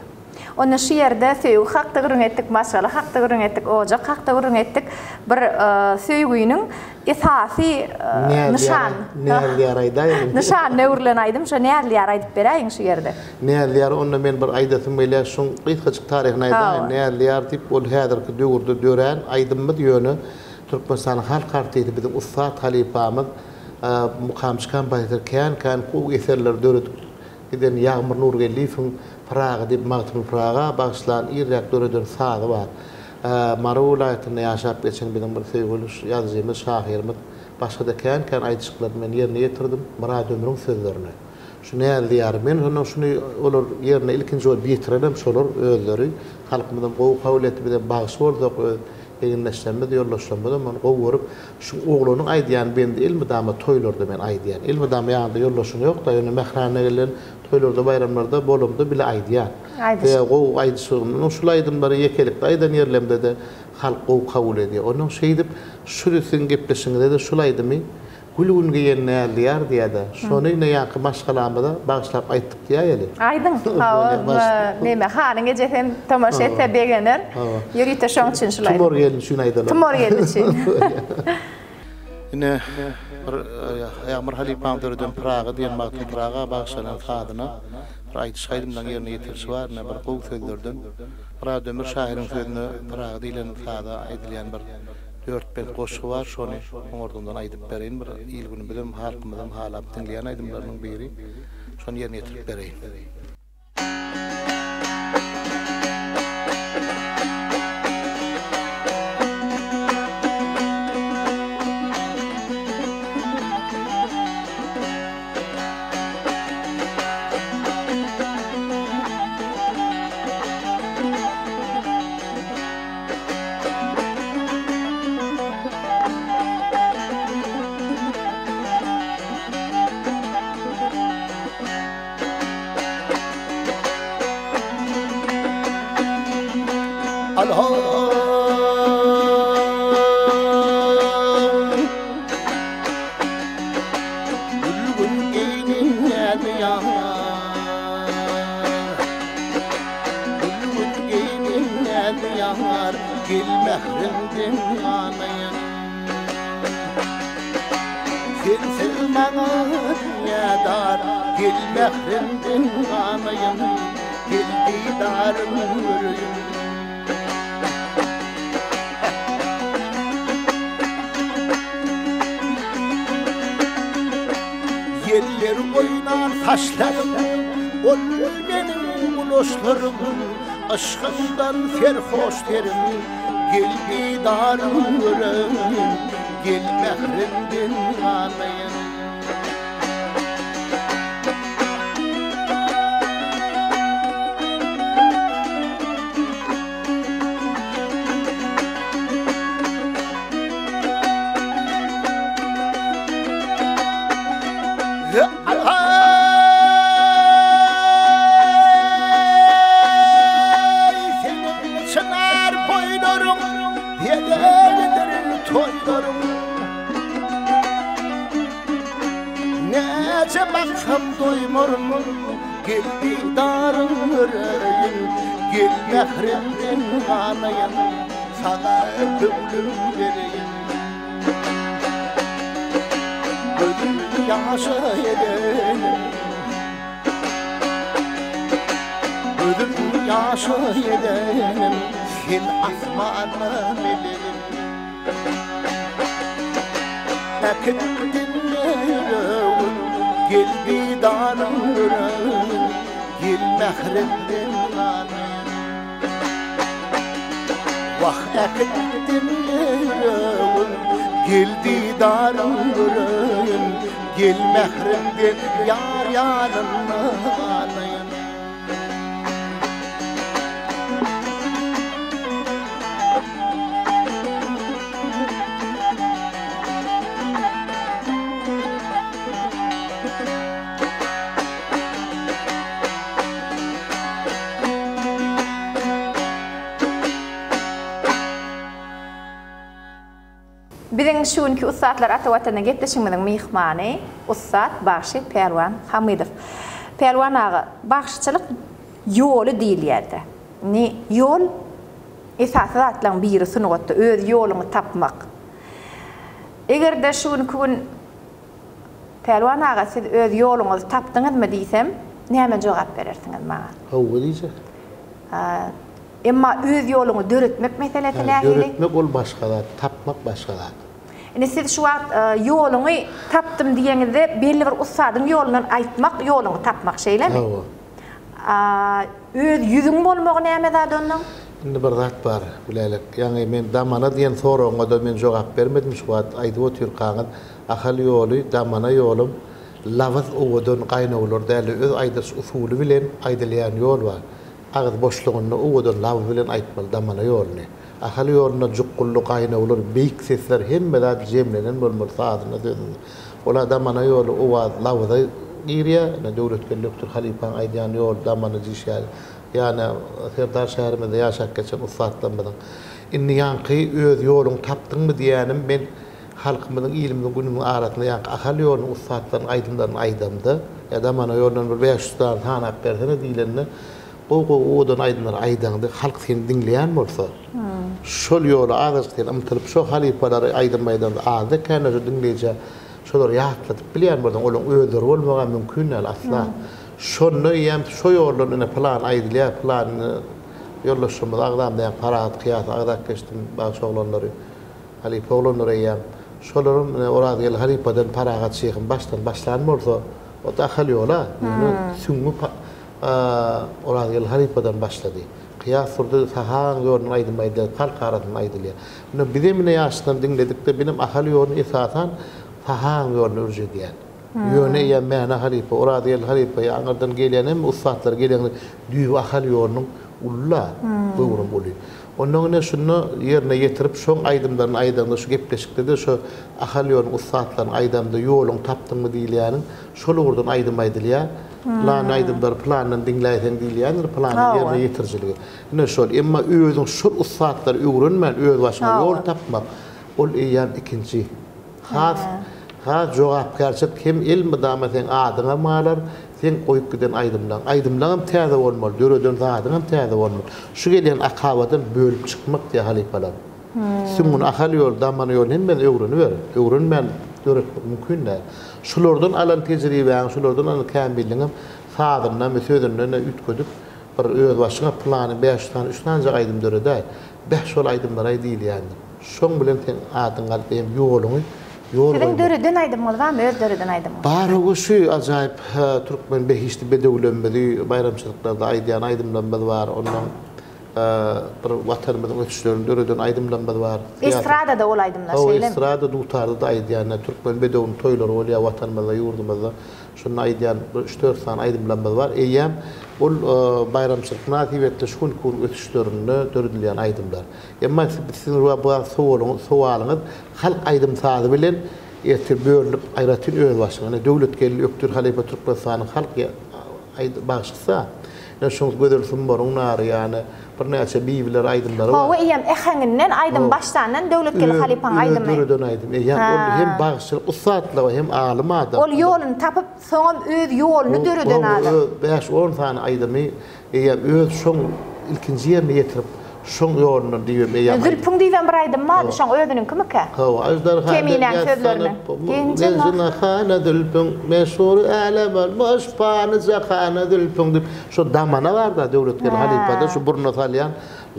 Onu şu yerde söýgü hakda gürüň etdik maşala, hakda gürüň etdik ojak, hakda gürüň etdik bir söýgüýüniň esasy nişan. Näler aýdaýyn? Nişan näwirlen aýdym, şu näler aýdyp beräýin şu yerde. Näler onda men bir aýdasym belä şoň gysgaçyk taryhyny aýdaýyn. Näler diýip ol häzirki döwürde dören aýdymmy ýöne Türkmenistan halk artiýeti biziň Ussat Halipamyz mukamçykan baýdyrken kan ku eserler döredip giden Ýagmyr Nurgelliýewiň Praga diýip magtym Praga bagyşlan Irak döredin sagy bar. Mara welaýatyny ýaşap geçen biziň bir söýgüli ýazgymyz şahyrymyz başga da kan aýdyşyklar men ýerine ýetirdim Murad Ömürüň sözlerini. Şu näler men onu şunu olar ýerine ilkinji bol ýetirelim şolar özleri halkymyzyň gowy kabul etdi bilen bagyş boldy. Eginleşmede ýollaşmada men gowy şu oglanyň aýdýan bendi ilmidama toýlarda men aýdýan. Ilmidama ýagynda ýollaşyny ýok da ýöne mehrana gelen toýlarda bayramlarda bolumda bile aýdýan. Gowy aýdyşyny şol aýdymlary ýekelik aýdan ýerlemde de halk gowy kabul edýär. Onuň şeýdip şurusyň gepleşiginde de şol aýdymy gülgünge ýerler diýdi. Şonu ýene ýaky maşgalamada bagyşlap aýtdyk diýeli. Aýdym. Neme hanyňa jefen tamaşa etse begener. Ýürite şoň üçin şulay. Tumor geldi şunu aýdylar. Tumor geldi üçin. Ine Ýagmyr Halipam döredin Praga diýen magtym Praga bagyşlanan sadyna aýdyş aýdymdan ýerine ýetirişi bar, ne bir gowy sözlerden Murad Ömür şahyryň sözüne Praga diýilen sada aýdylýan bir 4-5 goşgy bar, şonu oňordan aýdyp bereýin bir ilgini bilen halkymyzyň halap dinleýän aýdymlarynyň biri. Şonu ýerine ýetirip bereýin. Yerler oynar taşlarım, ol benim uloşlarım, aşkından ferhoş derim, gel didarım göreyim, gel mehrimden anayım. Gel didarım göreyim, gel mehrimden anayım, sana ömrüm vereyim. Gözüm yaşa edelim, gözüm yaşa edelim, sen asmana melelim. Ekin dinlerim, gel didarım göreyim, gel mehrimden anayım. Bak ekittim yüreğim Geldi darım göreyim Gel mehrimden yar yanına alayım Bizim şunki ustatlar Atavatana gepleşimizin mehmanı Ustat Baxşı Pervan Hamidov. Pervan ağa baxşıçılık yolu değil yerde. Ne yol esaslı atlan biri sunuqtı öz yolunu tapmak. Eğer de şunki Pervan ağa siz öz yolunuzu tapdınız mı diysem näme cevap verirsiniz bana? Hawa diyecek. Emma öz yolunu dörütmek meselesine dörütmek ol başkalar, tapmak başkalar. Yani siz şu an yolunu taptım diyenizde belli bir ustadın yolundan aytmak, yolunu tapmak şeyler mi? Öz yüzün bolmağı näme zat ondan? Indi bir zat bar, bilelik. Yani men damana diyen soruğuna da men cevap vermedim şu an aytıp oturqaňyz. Ahal yolu, damana yolum, lavaz owadan gaýnawlar däli öz aýdys usuly bilen aýdylýan yol bar. Ağız boşluğunda owadan lavaz bilen aýtmaly damana yoluny. Ahal yoluna jukkullu gaýnawlar, beýik sesler hemme zat jemlenen bolmaly sadyna döndü. Ola damana yolu owaz lavaza girýär, döwletken doktor Halipan aýdýan yol damana diýýär. Yani Serdar şäherimizde ýaşap geçen ustatlarymyň inni ýanky öz ýoluny tapdyňmy diýänim men halkymyň ilimden günümiň arasyna ýanky ahal ýoluny ustatlaryň aýdymlaryny aýdamdy. Ýa-da mana ýoldan bir 500 tane tanap bersene diýilende odan aýdymlary aýdandy. Halk seni dinleýän bolsa şol ýoly azatlyk amtylyp şo halipalary aýdyrmaýdan azda känä dinleýje şolar ýatlatyp bilýän boldan olaň özleri bolmagan mümkin näl asla. Şonu ýem şo ýollarynda plan aýdylýar, plan ýollaşmady agdamda parat kıyas agdak geçdim baş oglanlary Halip oglanlary ýem şolaryň orada gel Halipadan paragat şeýhim başdan başlan bolsa o da hal ýola süňmi orada gel Halipadan başlady. Kıyas urdy sahan ýoluny aýdylmaýdy, halk arasynda aýdylýar. Bunu bizemine ýaşdan dinledikde benim ahal ýoluny esasan sahan ýoluny urjedýär. Yöne ýa-mäne Halipa, orada gel Halipa ýa-ňardan gelýänem ustatlar gelýän düýü ahal ýolunyň ulla böwrüm bolýar. Ondan ne şunu ýerine ýetirip şoň aýdymlaryny aýdanda şu gepleşikde de şu ahal ýolunyň ustatlaryny aýdamda ýoluň tapdyňmy diýilýärin şol urdan aýdym aýdylýar. Plan aýdymlar planyny dinläýän diýilýär, plany ýerine ýetirjiligi. Ne şol emma özüň şol ustatlar öwrenmän öz başyna ýol tapmak ol ýa ikinji. Ha jogapkarçyk kim ilmi damaten adyna malar sen goýup giden aýdymlaryň täze bolmaly, döreden zadyň täze bolmaly. Şu gelýän akawadan bölüp çykmak diýe halipalar. Süňün ahal ýol, damana ýol hemme öwrenmän döretmek mümkin näl. Şulardan alan tejribeň, şulardan alan kämbilliňim sadyna, sözüne ütködüp bir öz başyna plany 5 tane 3 tane aýdym dörede. 5 şol aýdymlar aýdylýar. Şoň bilen sen adyň alyp ýoluny Sizin dörüden aýdymlar barmy? Öz dörüden aýdymlar. Bar o şu ajaýyp Türkmen behişli bedewlenmeli bayramçylyklarda aýdýan aýdymlanmalar bar. Ondan bir watanymyzyň ötüşlerini dörüden aýdymlanmalar bar. Estrada da ol aýdymlar şeýle. O estrada dutarda da aýdýan Türkmen bedewin toýlary bolýar watanymyzda ýurdumyzda. Şunu aýdýan 3-4 sany aýdymlanmalar bar. Eýem ol bayramçylyk nasibetli şun kun ötüşlerini dörüdilýän aýdymlar. Emma sizin bu sowalyňyz halk aýdym sady bilen ertir bölünip aýratyn öz başyna döwlet gelip öktür Halipa Türkmenistan'yň halky başysa ne şoň gödülsün barunlar ýani bir näçe biwler aýdymlary bar. Hawa eýem eheňinden aýdym başlandan döwlet gelip Halipaň aýdymy. Döreden aýdym. Ýa hem bagşylyk usatly hem alim adam. Ol ýoluny tapyp soňam öz ýoluny döreden adam. 5-10 tane aýdymy eýem öz şoň ilkinji ýerine ýetirip şoň ýoluny diýip eýem. Zülpüň diýen bir aýdym bar, şoň özüniň kimike? Hawa ajdar Keminen sözlerini. Genzina khana dülpüň meşhur alamar moşpanyja khana dülpüň diýip şu damana bar da döwletken Halipada şu burnu salýan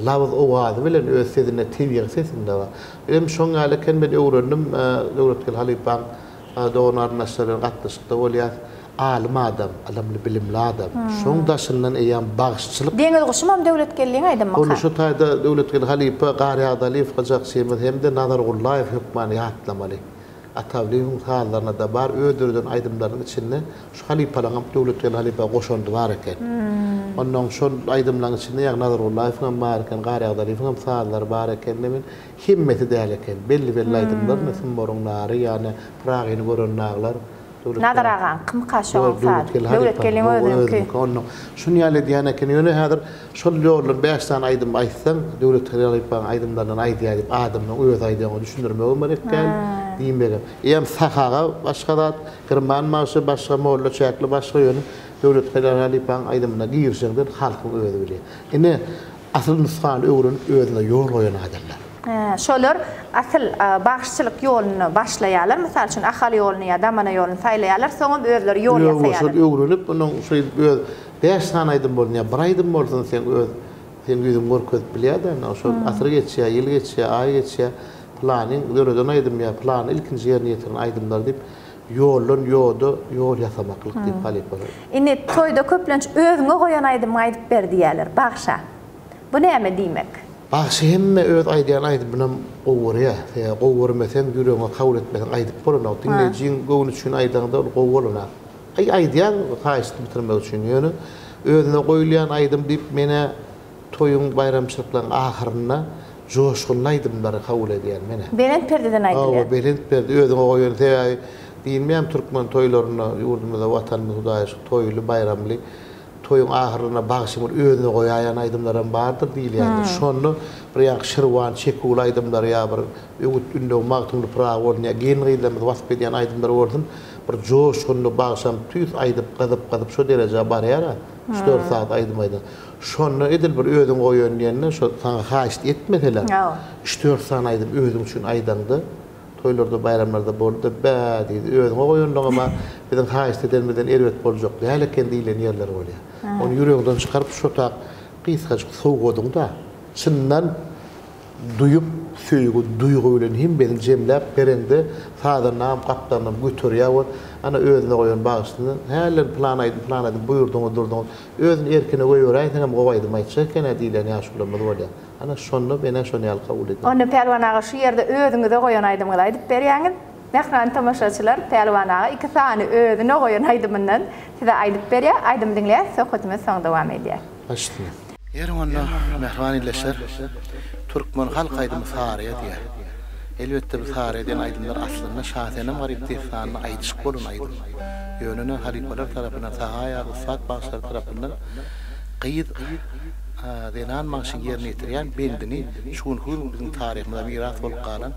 lawaz owazy bilen öz sesine tewýär sesinde bar. Hem şoň aleken men öwrendim döwletken Halipan donar naşryň gatnaşykda bolýar. alim adam, alamlı bilimli adam. Şoňdaşyndan eýän bagışçylyk. Deňiz guşmam döwletkelligiň aýdym Onu şu taýda döwletkel halipa Gary Agdaliýew gajak şeýme hemde Nazar Gullaýew hükmany ýatlamaly. Atawlyň hallaryna da bar ödürden aýdymlaryň içinde şu halipalaryň döwletkel halipa goşandy bar eken. Ondan şol aýdymlaryň içinde ýa Nazar Gullaýew hem bar eken, Gary Agdaliýew hem sahallary bar eken, men himmeti däl eken. Belli aýdymlar näsin boruňlary ýani pragyny görenler. Nazar agan kim kaşoň saat döwletkelligiň özüňki. Onu şunu ýaly diýene ken ýöne häzir şol ýollar 5 tane aýdym aýtsaň döwletkel halipa aýdymlardan aýdýar adamyň öz aýdygyny düşündirmegi gerekken. Diýmegem. Eýem sahaga başga zat kirman maşy başga molla çäkli başga ýöne döwletkel halipaň aýdymyna giýirseňden halkyň özi bilýär. Ine asyl nuskan öwrün özüne ýol goýan adamlar. Şolar asyl bagışçylyk ýoluny başlaýarlar. Mysal üçin ahal ýoluny ýa damana ýoluny saýlaýarlar, soňra özleri ýol ýasaýarlar. Şol öwrünip onuň şu öz 5 tane aýdym bolýar, bir aýdym bolsa sen ýüzüň gorköp bilýär-de, şol asyr geçýär, ýyl geçýär, aý geçýär. Planyň döwletden aýdym ýa plan ilkinji ýerine ýetiren aýdymlar diýip ýolun ýodu ýol ýasamaklyk diýip halipalar. Ine toýda köplenç özüňe goýan aýdym aýdyp berdiýärler, bagşa. Bu näme diýmek? Bagşa hemme öz aýdýan aýdyp bilen gowurýa, gowurmesen ýüregiňe kabul etmesen aýdyp bolan, dinleýijiň gowun üçin aýdanda ol gowulana. Aýdýan haýsy bitirmek üçin ýöne özüne goýulýan aýdym diýip mene toýuň bayramçylyklaryň ahyryna joşgun aýdymlary kabul edýän mene. Berent perdeden aýdýar. Berent perde özüne goýan diýilmeýän türkmen toýlaryna ýurdumyzda watanymyz Hudaýa toýly bayramly toýuň ahyryna bagşymy özüne goýan aýdymlaram bardyr diýilýär. Şonu bir ýa şirwan çekul aýdymlar ýa bir ünde magtymly praga bolýan genriýlemde wasp edýän aýdymlar bolsun. Bir joşgunly bagşam tüýs aýdyp gazyp şo derejä barýar. 4 saat aýdym aýdy. Şonu edil bir özüň goýan diýende şo saňa haýyş etmeseler. 3-4 saat aýdym özüň üçin aýdandy. Toylarda bayramlarda boldy bädi özüňe goýandygyma biziň haýyş edenmeden erwet boljak. Däleken diýilen ýerler bolýar. Onu ýüreginden çykaryp şo tak gysgaçyk sowgadyňda çyndan duyup söýgü duýgu bilen hem bilen jemläp berende sadynam gapdanam götürýär. Ana özüne goýan bagşyny häler plan aýdym buýurdyňy durdyň. Özüni erkine goýýar aýtýan hem gowaýdym aýtsa kene diýilen ýaşulamy bolýar. Ana şonu bene şonu ýaly kabul edýär. Onu pelwan ağa şu ýerde özüňize goýan aýdymyňy aýdyp berýäňiz. Nähran tamaşaçylar pelwan ağa 2 sany özüne goýan aýdymyndan size aýdyp berýär. Aýdym dinleýär, söhbetimiz soň dowam edýär. Başlaýar. Ýerwanda mehmaniyleşer. Türkmen halk aýdymy Saryýa diýär. Elbetde bu Saryýadan aýdymlar aslynda şahsenem garyp diýsany aýdyşyk bolan aýdym. Ýönüne halipalar tarapyndan sahaýa usat başlar tarapyndan gyýyt denan maşyn ýerine ýetirýän bendini şuň bizim taryhymyzda miras bolup galan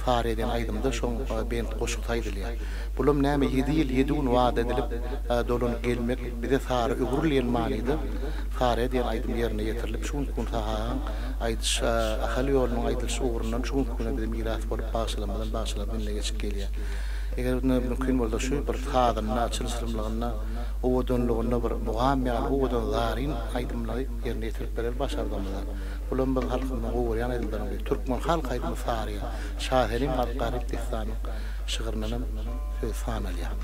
Saryýadan aýdymda şoň bend goşuk aýdylýar. Bulum näme 7 ýyl 7 gün wada edilip dolun gelmek bize Sary öwrülýän manydy. Saryýa diýen aýdym ýerine ýetirilip şuň gün sahaýan aýdyş ahal ýolunyň aýdyş ugrundan şuň güne bize miras bolup başlamadan geçip gelýär. Eger mümkin bolsa şu bir tadyna açylşyrmlygyna owodunlygyna bir mugam ýa-ni owodun zarin aýdymlary ýerine ýetirip berer başardymlar. Bulun bir halkyň gowurýan aýdymlaryň türkmen halk aýdymy Saryýa şaherin garyp diýsany şygyrynyň söz sanalýar.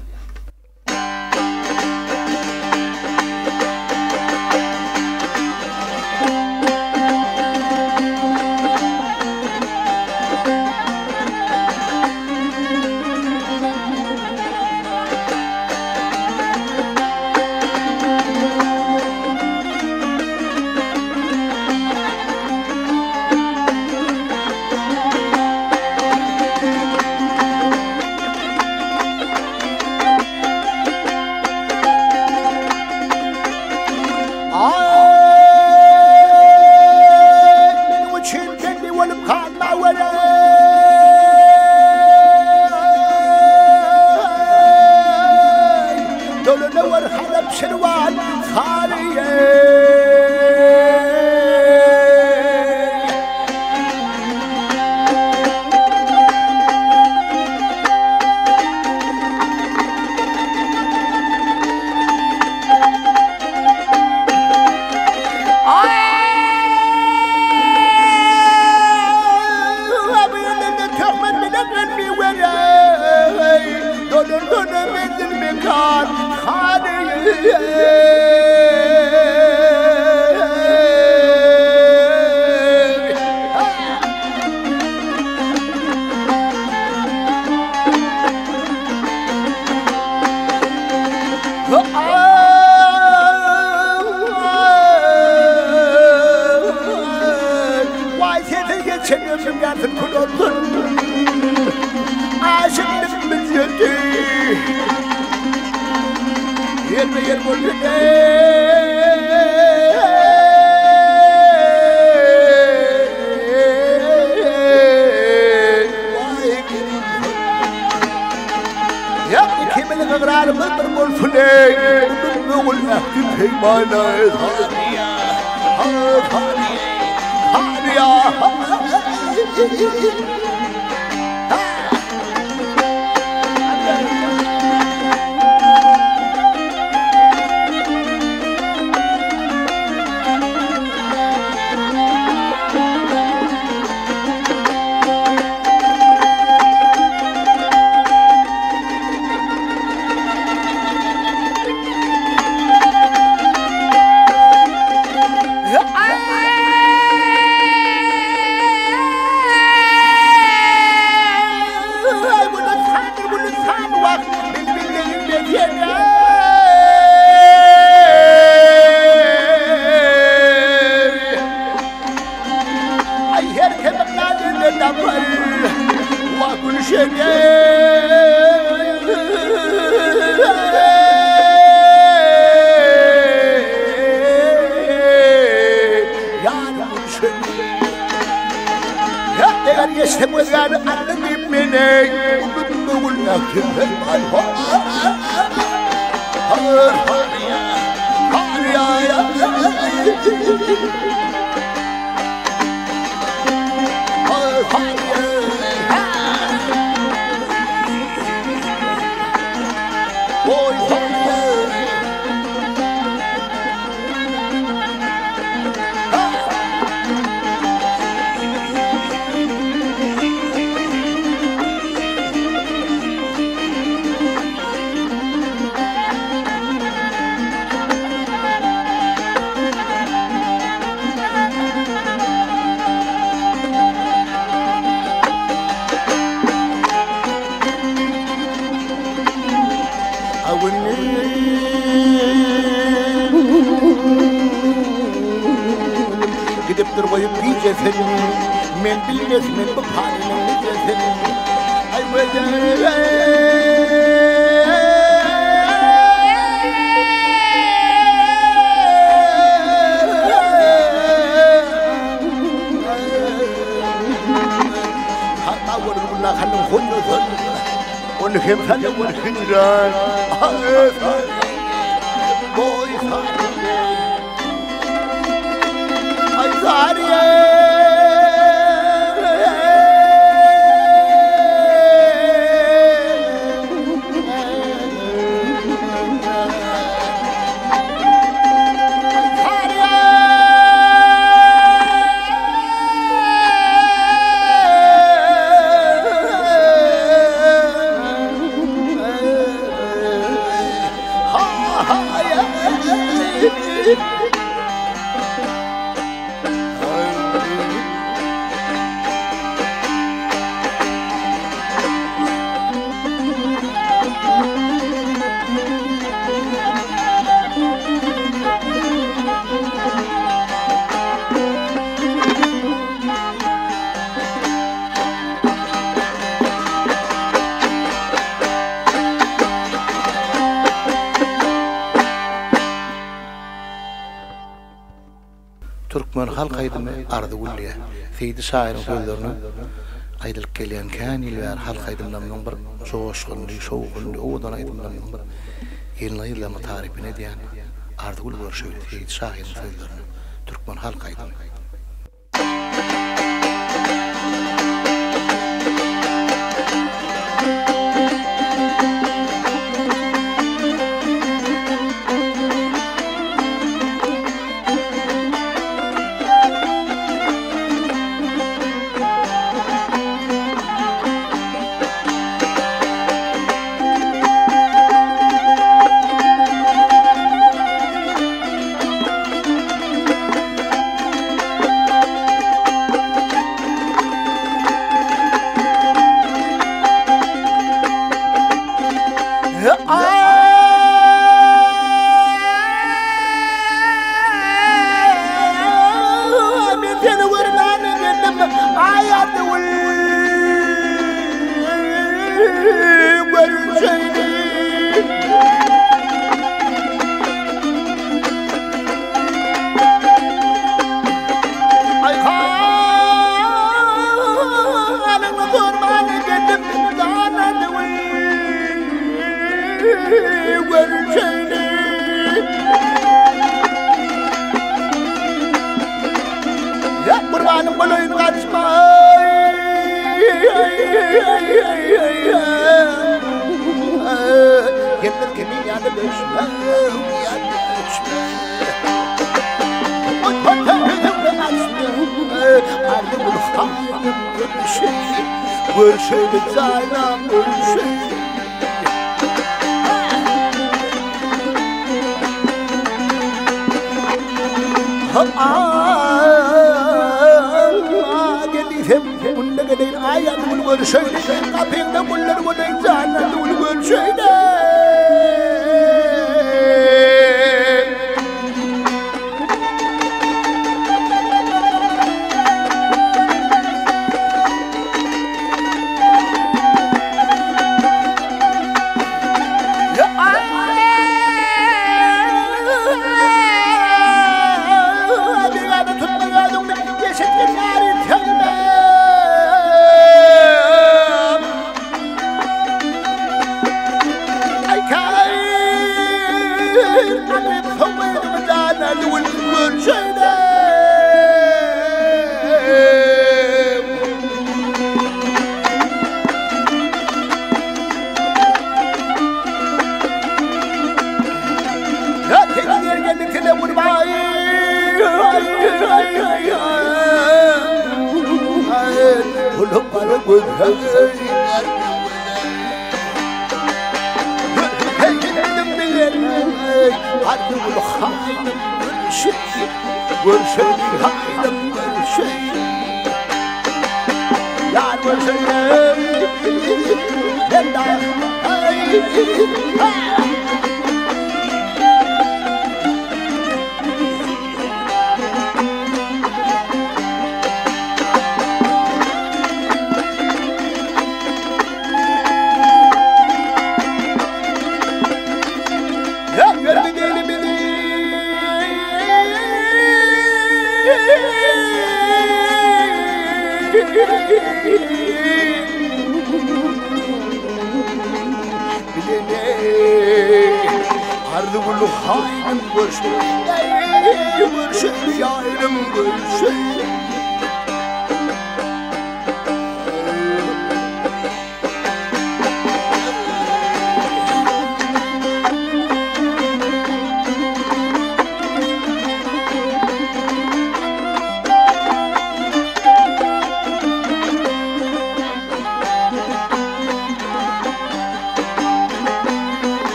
جدي يرمي الملتقي يا ابني كيف الغرال بالضرب والفليك ونقول اختي في مانا هانيا من بالناس من بحالي من الجسد أي حتى أول والله خلهم خلوا ونخيم خلوا ونخيران بوي أي زارية Türkmen halk aydımı ardı gulliye. Feydi şairin sözlerini aydılık gelen kan ilver halk aydımlarının bir çoğuşkunlu, şoğukunlu, oğudan aydımlarının bir yılına yıllama tarifine diyen ardı gul görüşüyor. Feydi şairin sözlerini Türkmen halk aydımı. ورشيني ورشيد زعلان ورشيد قالي هم ولا قدين عيان والورشيد قابلنا ولا قدين زعلان والورشيد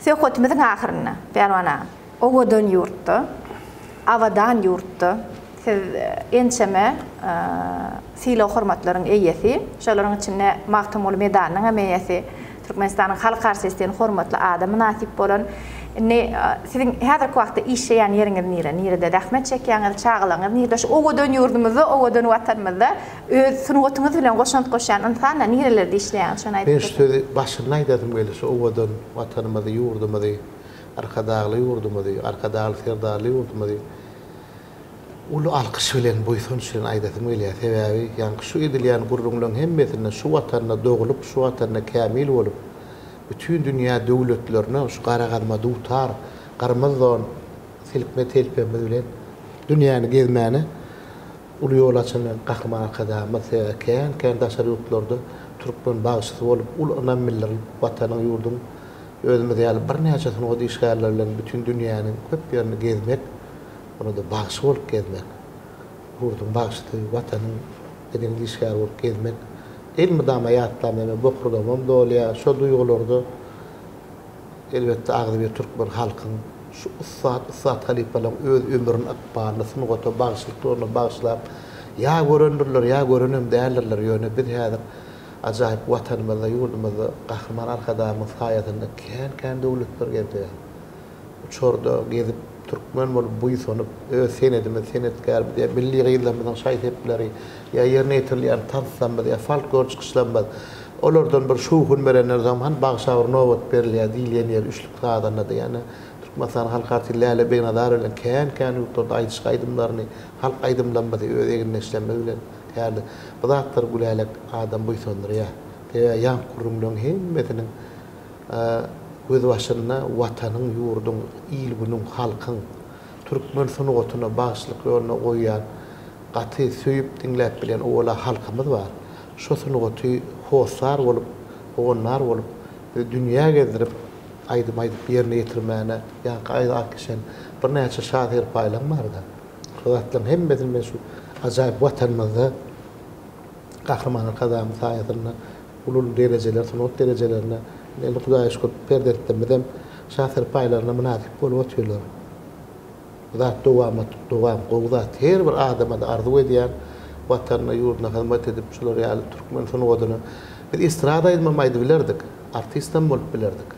سيخوت مثل آخرنا في ألوانا أودون يورتا أودان يورتا إنشما سيلو خرمت لرن إيثي شلون كنا ماختمول ميدان نعم إيثي تركمانستان خلق عرسيستين خرمت لآدم مناسب بولن إني هذا الوقت إيش يعني يرنج نيرة ده دخمت شك يعني شغلة نيرة داش أودون يورد مذا أودون واتن مذا ثنوات مثلا وقشنت قشان أنثانا نيرة اللي ديش ليه عشان هاي بيش تدي باش نايدة تميلش أودون واتن مذا يورد مذا أركضاغ يورد مذا أركضاغ ثير دار يورد مذا ولو ألقشولين بويثون شين أيدا تميلها ثيابي يعني شو يدل يعني قررون لهم هم مثلنا شو واتن دوغلب شو واتن كامل ولب bütün dünya devletlerine şu qara qarma dutar qarmazdan silkme telpe bilen dünyanı gezmeni ulu yol açılan qahma arkada mesela kan daşarıqlarda Türkmen bağışçısı olup ulu namiller vatanın yurdun özümüzde yani bir neçesini o işgallerle bütün dünyanın köp yerini gezmek onu da bağışçı olup gezmek yurdun bağışçı vatanın dediğin işgal olup gezmek ilmi damayatlarına boqurdamam doliya şu duygularda elbette ağzı bir Türkmen halkın şu ıssat halifalan öz ömrün akbarını sınıqota bağışlıklarına bağışlap ya görünüm değerlerler yönü bir hâdir acayip vatanımızda yurdumuzda kahraman arkadaşımız hayatında kan devletler geldi uçorda gezip Türkmen bolup buy sonup senedime senetkar diye milli gıydamdan şahit hepleri ya yerine yetirleyen tanısanmadı ya falk görçkışlanmadı. Olardan bir şuhun verenler zaman bağışavur novat berliya diýilýän yer üçlük saadanadı yani Türkmenistan halka tillale beynadar ölen kan yurtda aýdyş gaýdymlaryny halk aýdymlanmady öýeginde işlenme bilen täze bu zatlar gulalak adam buy sonurya ya yan kurumlaryň hemmetiniň göz başyna watanyň ýurdun ilginiň halkyň Türkmen sunugotuna başlyk ýoluna goýýan gaty söýüp dinläp bilen ola halkymyz bar. Şo sunugoty hosar bolup, oňlar bolup dünýä gezdirip aýdyp ýerine ýetirmäne ýa gaýda akşen bir näçe şahyr paýlanmarda. Şo zatlaryň hemmetini men şu ajaýyp watanymyzda gahrymanyň kadamy saýatyna ulul derejeler, sunut derejelerine el Hudaýa şükür perdetdim şahyr paýlaryna münasip bolup oturýarlar. Zat dowam gowzat her bir adama da arzu edýän watanna ýurduna hyzmat edip şular ýaly Türkmen sunugodyny biz estrada edmemäýdi bilerdik, artistan bolup bilerdik.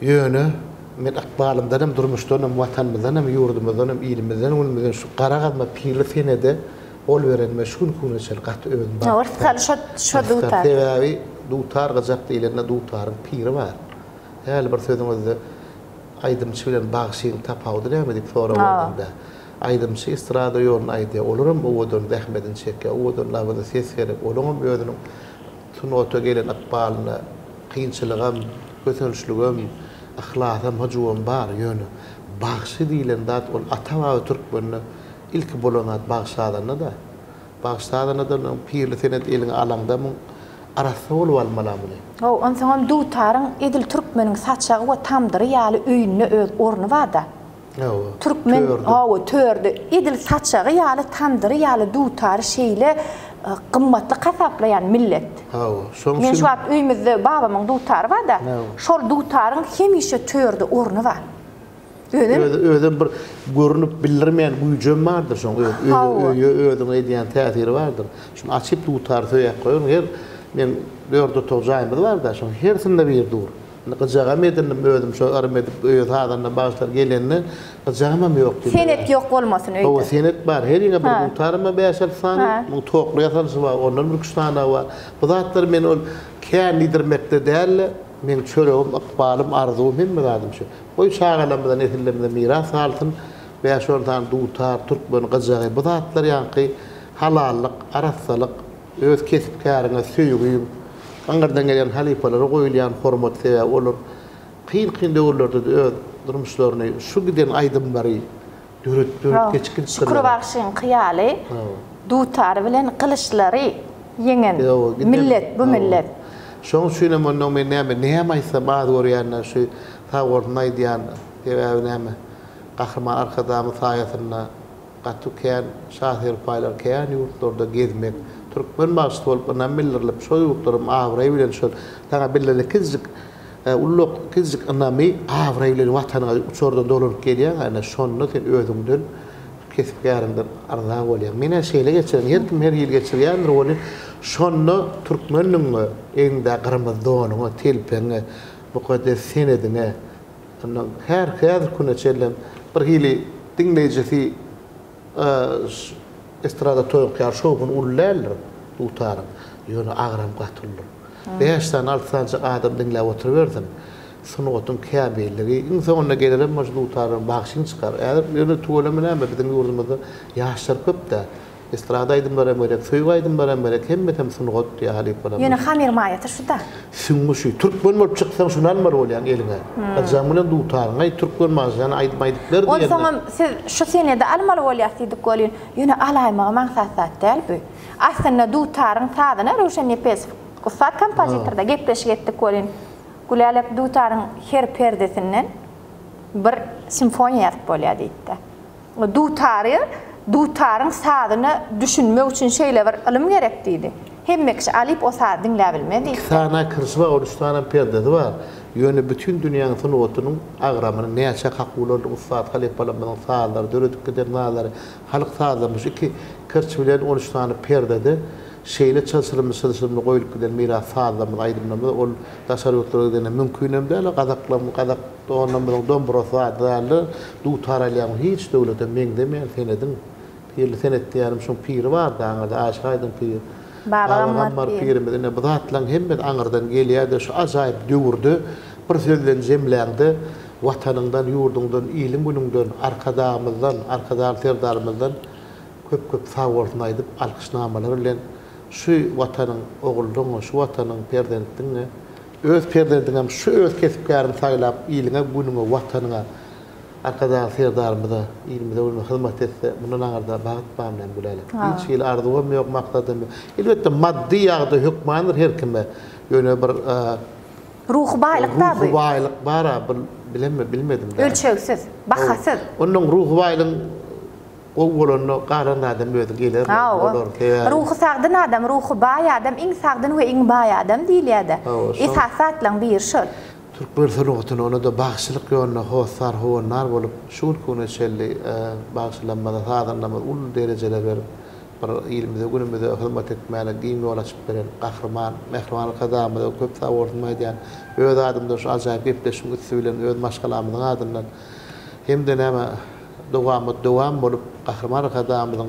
Ýöne men akbalymdan hem durmuşdan hem watanymyzdan hem ýurdumyzdan hem ilimizden ölmeden şu garagazma pirli senede ol beren meşgul kunaçal gat öwün bar. Ortaly şo dutar. Sebebi dutar gazap diýilende dutarın piri bar. Häl bir sözüňizde aýdymçy bilen bagşyň tapawdy näme diýip sorawanda. Aýdymçy estrada ýoluna aýdy. Olurum bu wodun Ähmedin çekke, o wodun lawada ses gerek. Olum öýdüniň sunota gelen akbalyna kynçylygam, kötülçiligim, ahlakam, hajwam bar ýöne. Bagşy diýilen zat ol atawa Türkmenni ilk bolanat bagşadana da. Bagşadana da pirli senet eliň alanda mı arasy bolup almalamyny. O onsoňam dutaryň edil türkmeniň saçagy we tamdyry ýaly öýüne öz orny barda. Türkmen tördi. Edil saçagy ýaly tamdyry ýaly dutary şeýle gymmatly gasaplayan millet. Men şu wagt öýümizde babamyň dutary barda. Şol dutaryň hemişe tördi orny bar. Özüm bir görünüp bildirmeýän güýjem bardyr şoň öýüň edýän täsiri bardyr. Şunu açyp dutar söýäp goýun her men 4-9 aýymyz bar da şoň hersinde bir dur. Gıcağım edindim özüm şu arım edip öýüz hadanna başlar gelenini gıcağımam ýok diýdi. Senet ýok bolmasyn öýde. O senet bar her ýene bir dutarma beýşel sany, bu tokly ýasansy bar, ondan bir kuştana bar. Bu zatlar men ol kän lidermekde däl, men çöregim, akbalym, arzum hem biladim şu. Oý şagalamyzdan etillemde miras altyn we şondan dutar, türkmen gıcagy bu zatlar ýanky halallyk, arassalyk, öz kesipkärine söýgüýüm. Angardan gelen halipalara goýulýan hormat sebäbi olur. Kyn döwürlerde öz durmuşlaryny şu giden aýdymlary dürüt geçkin şükür bagşyň kyýaly dutar bilen kılıçlary ýeňen millet bu millet. Şoň şüne men näme aýsa baz görýänler şu tawurna aýdýan sebäbi näme? Gahrman arkadamy saýatyna gatykän şahyr paýlar kän ýurtlarda gezmek Türkmen başly bolup namillerlip şo ýurtlarym awray bilen şol taňa billeli kizlik ulluk kizlik anamy awray bilen watanyňa uçordan dolup gelýär ana şonu sen özüňden kesip gärinden arza bolýar. Mene şeýle geçiren her ýyl geçirýändir ony şonu Türkmeniň eňde gyrmyz donuňa telpeňe bu kadar senedine her küne çellem bir hili dinleyicisi estrada toýup şogun ullerler dutarym ýöne agram gatyldyr. 5-den 6-njy adam dinläp oturberdim. Sunugotun käbelligi insanyna gelerim majdutarym bagşyň çykar. Eger ýöne tuğulam näme biziň ýurdumyzda ýaşlar köp da estrada aýdymlara berek, söýg aýdymlara berek hemmetem sunugot ýaly bolar. Ýöne hamir maýaty şuda. Süňmüşi Türkmen bolup çyksaň şundan bar bolýan eliňe. Ajamulan dutaryň aý Türkmen maýany aýdmaýdyklar diýen. Onsoňam siz şu senede almaly bolýarsydyk bolýan. Ýöne alaýma maňsat dälbi. Aslında dutaryň sadyna Ruşen Ýepes Ufat kompozitorda gepleşik etdik bolýan. Gulalak dutaryň her perdesinden bir simfoniýa ýazyp bolýar diýdi. O dutaryň sadyny düşünmek üçin şeýle bir ilim gerek diýdi. Hemme kişi alyp o sady dinläp bilmedi. Sana kırsıva 13 tane perdesi var. Yönü bütün dünyanın sunugotunyň agramyny näçe hakular Ufat halipalarymyň sadylar, döredip giden nalar, halk sadylar iki kırç bilen 13 tane perdede şeyle çalışırımı koyulup giden miras sağlamı aydınlamı ol tasarruflarına mümkün değil. Qadak doğanlamının domburası adlı dutaralayan hiç devlete mengdemeyen senedin pirli senet diyelim şu pir var da aşağıdan pir. Babamlar pirimizin bu zatlan hemmet anırdan geliyor şu acayip dövürdü. President zemlendi. Vatanından, yurdundan, ilim gününden, arkadaşlarımızdan, serdarımızdan köp sağ olsun aydıp alkışnamalar bilen şu vatanın oğulduğunu, şu vatanın perdentini, öz perdentini şu öz kesipkarını saylap, iline, gününe, vatanına, arkadaşlar serdarımıza, ilimde hizmet etse, bunun ağırda bağıt bağımlayan güleyle. Hiç il arzum yok, maksadım yok. Elbette maddi yağda hükmandır her kime. Yöne bir ruh baylık da bu. Ruh baylık bara bilmedim da. Ölçüksüz, bahasız. Onun ruh baylığın o olanı qaran adam ödü gelir. Ruhu sağdın adam, ruhu bay adam, in sağdın ve in bay adam deyilеді. Esasatlan bir şol. Türk bir sınıfın onu da bağışlık yönüne hosar hoğunlar bolup şul konu şelli bağışlanmada sağdanlamada ul dereceler verip bir ilimde günümüzde hizmet etmeyle giyim yol açıp veren kahraman kadamıda köp savurtmaydı öz adımda şu acayip gepleşim ütüsüyle öz maşgalamızın adından hem de nema devam bolup kahraman kadamızın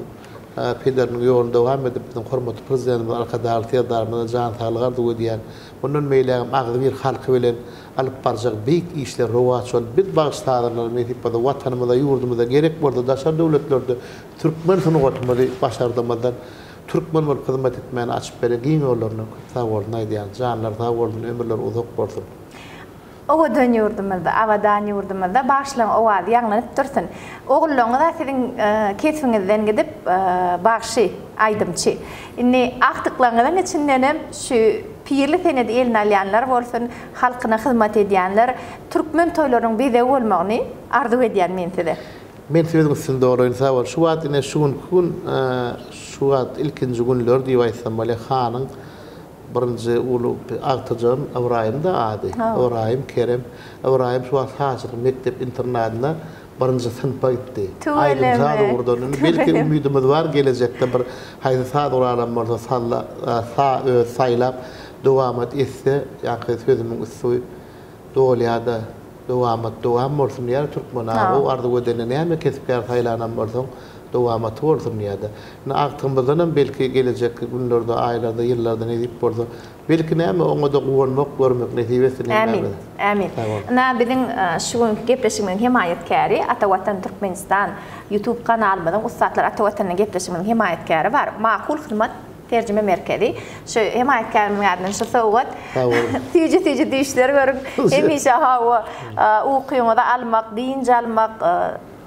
pederinin yolunu devam edip bizim hormatly prezidentimiz arkadaşlar tiyarlarımıza can sağlığı arzu diyen bunun meyleğim ağzı bir halkı bilen alıp baracak büyük işler rovaç ol biz bağışlarlar metipada vatanımıza yurdumuza gerek burada daşar devletlerde Türkmen sunuğatımızı başardamadan Türkmen ol hizmet etmeyeni açıp beri giyin yollarını sağ olun aydiyan canlar sağ olun ömürler uzak olsun. Oğudan yurdumuzda, avadan yurdumuzda başlan oğadı yanlanıp dursun. Oğulluğuna da sizin kesfinizden gidip bağışı, aydımçı. İnni aktıklarından içinden şu pirli senedi elini alayanlar olsun, halkına hizmet edenler, Türkmen toylarının bize olmağını arzu ediyen men size. Men sizin için doğru insan var. Şu an yine şu an ilkinci günler diyorsa Mali Han'ın birinci ulu Aktıcan Ibrahim da adı. Ibrahim Kerem. Ibrahim şu an hazır mektep internatına birinci sınıfa gitti. Aydın sağda oradan. Belki ümidimiz var gelecekte bir haydi sağda oradan orada saylap devam etse yakın sözümün üstü doğulyada devam olsun diye Türkmen o ardı ödenen yani kesipkar saylanan olsun devam olsun diye de. Aklımızdan belki gelecek günlerde, aylarda, yıllarda ne deyip burada. Belki ne mi onu da kullanmak, görmek nesibesini. Amin. Na bizim şu günkü gepleşimin himayetkari Atavatan Türkmenistan YouTube kanalımızın ustalar Atavatan'ın gepleşimin himayetkari var. Makul hizmet tercüme merkezi. Şu himayetkarımın adının şu soğuk. Tüyücü düşleri görün. Hemişe hava okuyumu da almak, deyince almak,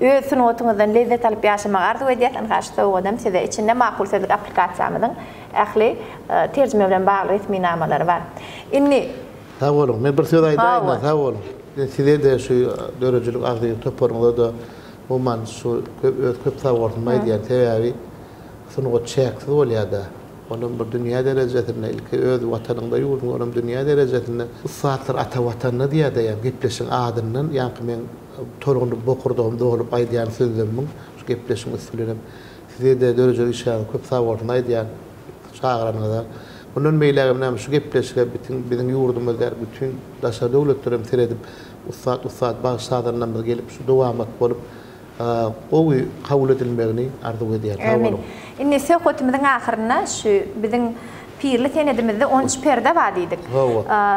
öz sunutunuzdan lezzet alıp yaşamak arzu ediyorsan karşı soğuğudum size içinde makul sözlük aplikasyamızın ahli tercüme bilen bağlı resmi namaları var. İnni sağ olun. Men bir söz aytayım sağ olun. Size de şu döröcülük ahli toporunda da uman şu köp sağ olmaydı yani sebebi sunu çeksiz oluyordu. Onun bir dünya derecesinde ilk öz vatanında yurdun onun dünya derecesinde saatler ata vatanına diye de yani gepleşin adından yani men torunu bokurduğum doğulup aydiyan sözlerimin şu gepleşin üstülerim size de döröcülük işarı köp sağ olmaydı yani çağıranlar. Bunun meyleğimden şu gepleşke bizim yurdumuzda bütün daşa devletlerim teredip ustad bağışlarından gelip şu devamat bolup o kabul edilmelerini arzu ediyor. Amin. İnne söhbetimizin ahırına şu bizim pirli senedimizde 13 perde var dedik.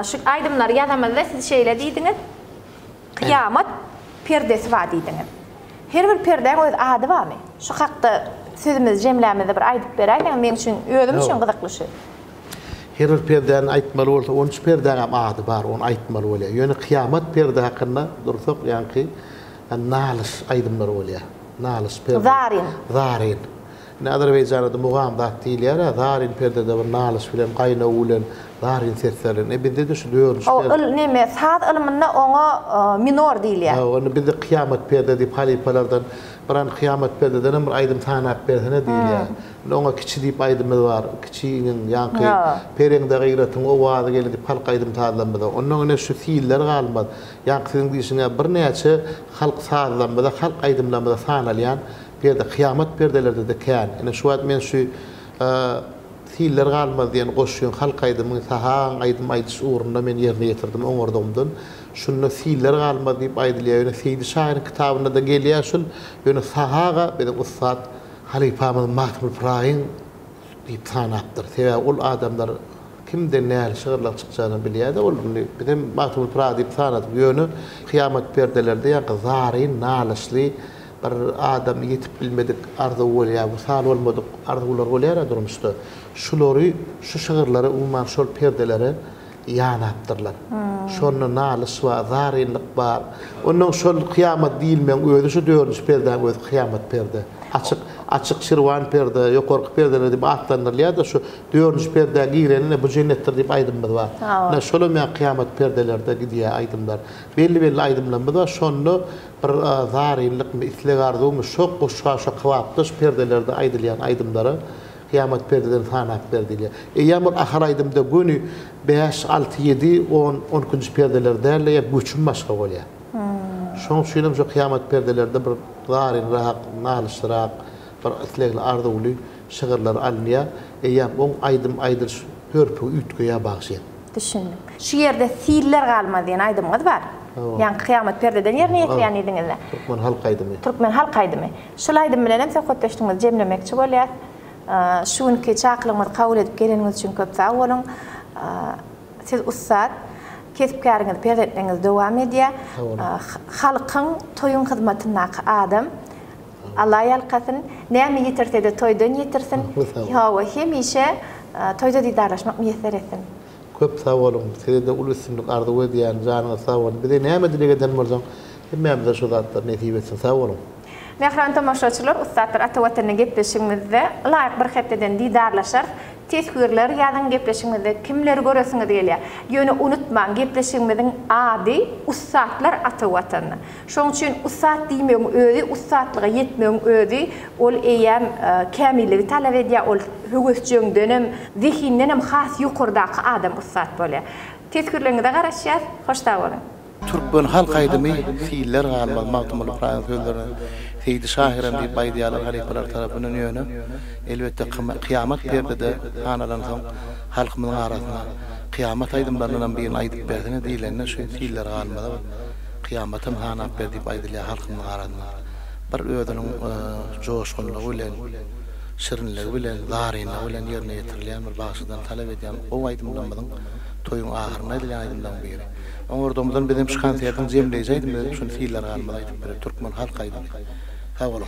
Şu aydımlar yazamazda siz şeyle deydiniz. Kıyamet perdesi var deydiniz. Her bir perdenin öz adı var mı? Şu hakta sözümüz cemlemizde bir aydıp berayken men üçün özüm üçün kızıklışı. Her bir perdenin aytmalı olsa 13 perdenin adı var onu aytmalı oluyor. Yani kıyamet perde hakkında dursak yani ki nalış aydımlar oluyor. Nalış perde. Zarin. Ne Azerbaycan'da muğam da değiller. Zarin perdede bir nalış bilen kayna ulen zarin seslerin. Bizde de şu diyoruz. O neme saat ilminde ona minor değiller. Onu bizde kıyamet perde deyip halifalardan bir kıyamet perdeden bir aydım tanap perdene değiller. Ona kiçi deyip aydımız var. Kiçinin yankı perende gayretın o vaada geldi halk aydım tadlanmadı. Onun öne şu fiiller kalmadı. Yankı sizin dişine bir neçe halk sağlanmadı, halk aydımlanmadı sanalayan perde kıyamet perdelerde de kan. Yani şu an men şu fiiller galmaz diýen goşýan halk aýdymyň sahan aýdym aýdys uğrunda men ýerine ýetirdim oňordomdan. Şunu fiiller galmaz diýip aýdylýar. Ýöne Seydi Şahyr kitabyna da gelýär şol. Ýöne sahaga benim ustad Halifamyz Mahmud Ibrahim diýip tanapdyr. Sebäbi ol adamlar kimden näle şygyrlar çykjagyny bilýär-de ol bizim Mahmud Ibrahim diýip tanadyp ýöne kıyamet perdelerde ýa-da zarin nalaşly bir adam yetip bilmedik arda bolýar, sal bolmadyk arzular bolýar durmuşda. Şulary, şu şygyrlary umman şol perdelere ýanapdyrlar. Şonu nalys we zarinlik bar. Onuň şol kıyamet diýilmeň özü şu dördüncü perde öz kıyamet perde. Açık şirwan perde, ýokarky perdeler diýip atlanylýar da şu dördüncü perde girenine bu jennetdir diýip aýdymyz bar. Na şolum ýa kıyamet perdelerde gidýär aýdymlar. Belli aýdymlar da şonu bir zarinlik isleg arzumy şok goşşa kawapdyş perdelerde aýdylýan aýdymlary kıyamet perdeden tanap berdiler. Eýamur ahir aýdymda günü 5, 6, 7, 10, 12-nji perdelerde ýa güçüm başga bolýar. Şoň üçin şu kıyamet perdelerde bir zarinrak, nalysrak, bir islegli arzuly şygyrlar alınýar. Eýam oň aýdym hörpü ütgüýe bagşy. Düşündüm. Şu ýerde fiiller galmaz diýen aýdymyz bar. Yani kıyamet perdeden ýerine ýetirýän ediňizler. Türkmen halk aýdymy. Türkmen halk aýdymy. Şol aýdym bilen hem söhbetleşdiňiz, jemlemekçi bolýar. Şuňky çaklymyz kabul edip geleniňiz üçin köp sag bolun. Siz ustad kesipkäriniz perdeňiz dowam edýär. Halkyň toýun hyzmatynaky adam Allah ýalkasyn näme ýetirse de toýdan ýetirsin. Ýa-da hemişe toýda diýdarlaşmak müýesser etsin. Köp sag bolun. Siz de ulusymlyk ardy edýän janyňyz sag bolun. Bize näme dilegeden bolsaň, hemmemize şu zatlar nesip etsin sag bolun. Mehran tamaşaçylar, ustadlar atawatana gepleşigimizde laýyk bir hepden diýdarlaşar. Tesgürler ýadan gepleşigimizde kimleri göresiňiz diýilýär. Ýöne unutmaň gepleşigimiziň ady ustadlar atawatana. Şoň üçin ustad diýmeň özi, ustadlyga ýetmeň özi ol eýem kämilligi talap edýär. Ol höwesçiňden hem zihinden hem has ýokurdaky adam ustad bolýar. Tesgürleriňizde garaşýar, hoşda bolun. Türkmen halk aýdymy fiiller galmaz Mahmud Ibrahim sözlerini Seydi Şahyram diýip aýdýarlar halifalar tarapyndan ýöne. Elbetde kıyamet perdede hanadan soň halkymyň arasyna kıyamet aýdymlaryndan birini aýdyp berdine diýilenler şu fiiller galmaz. Kıyametym hanap berdiýip aýdylýar halkymyň arasyna. Bir özüniň joşgunlygy bilen, şirinligi bilen, zarinligi bilen ýerine ýetirilýän bir bagşydan talap edýän o aýdymlaryň toýun ahyryna edilýän aýdymlardan biri. Oňordomdan bizim çykan täýärden jemleýjäýdim dedim, şunu fiiller galmaz aýdyp berip Türkmen halk aýdymy. Sag bolun.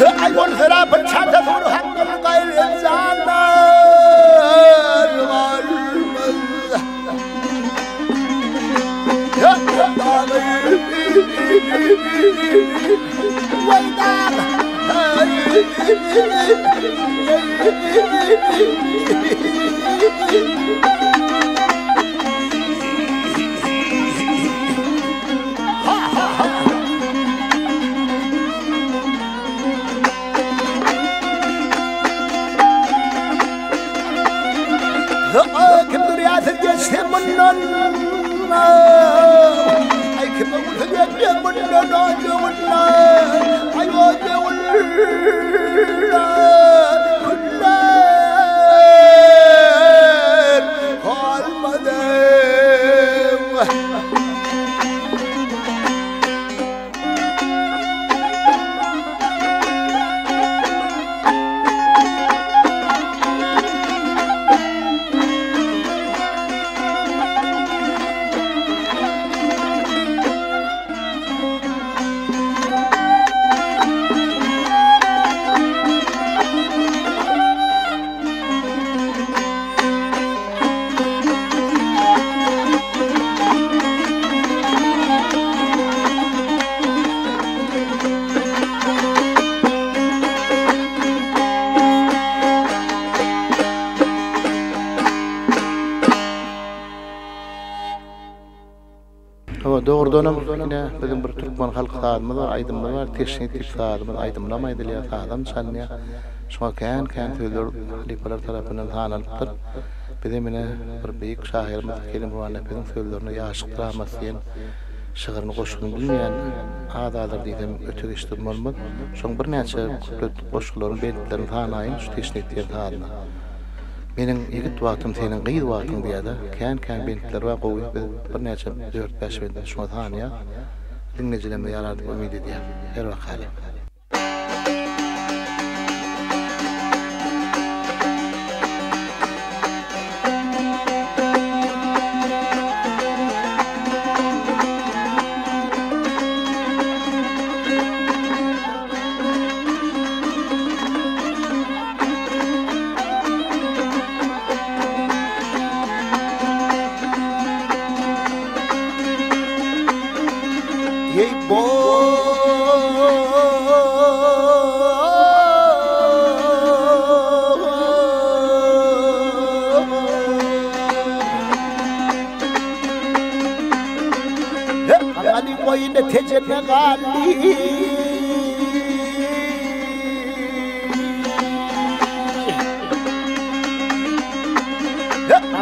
أيون ثرا بنشاتة ثور حق الغير إنسان كبر يا ثلجس منن أي كبر ثلجس منن جولا أيوة جولا كلا قال مدام doğrudanam yine bizim bir Türkmen halk saadımız var, aydımız var, teşnit saadımız, aydımlama ediliyor saadım çalınıyor. Şuna kan söyler halifeler tarafından tanınıptır. Bizim yine bir büyük şairimiz Kerim Ruhani bizim söylerine yaşık rahmasiyen şiirini koşduğunu bilmeyen adalar dedim öte geçtirmemiz. Şun bir neçe koşuların bentlerini tanıyın, şu teşnitlerini tanıyın. Mening yigit wagtym senin gyýy wagtyň diýdi. Kan bentler we gowy bir näçe 4-5 bentler şoňa tanyýa. Dinlejilerime ýarardy umyt edýär. Her wagt. Tecrübe gali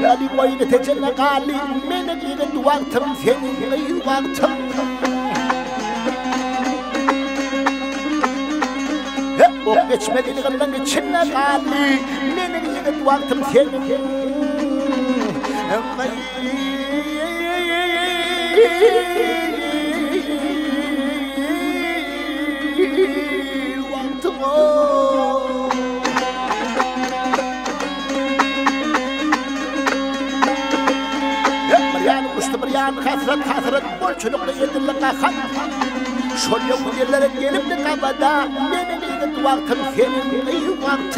Ali boyun tecrübe gali mene gidip vaktım senin vaktım o geçmediğini kadar içine gali mene gidip vaktım senin حسرت بولشنو قيد لك خط شو اليوم يلا رجال ابنك ابدا من اللي وقت مثيل اي وقت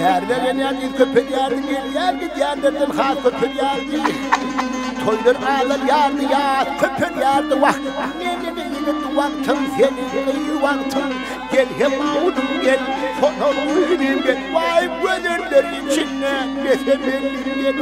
Yerden yerden köpek yerden yerden hat köpek yerden toylar ağlar yerden ya köpek yerden vah ne vaktım senin vaktım gel hem avudum gel fonoluyum gel vay gözler içine geçemedim gel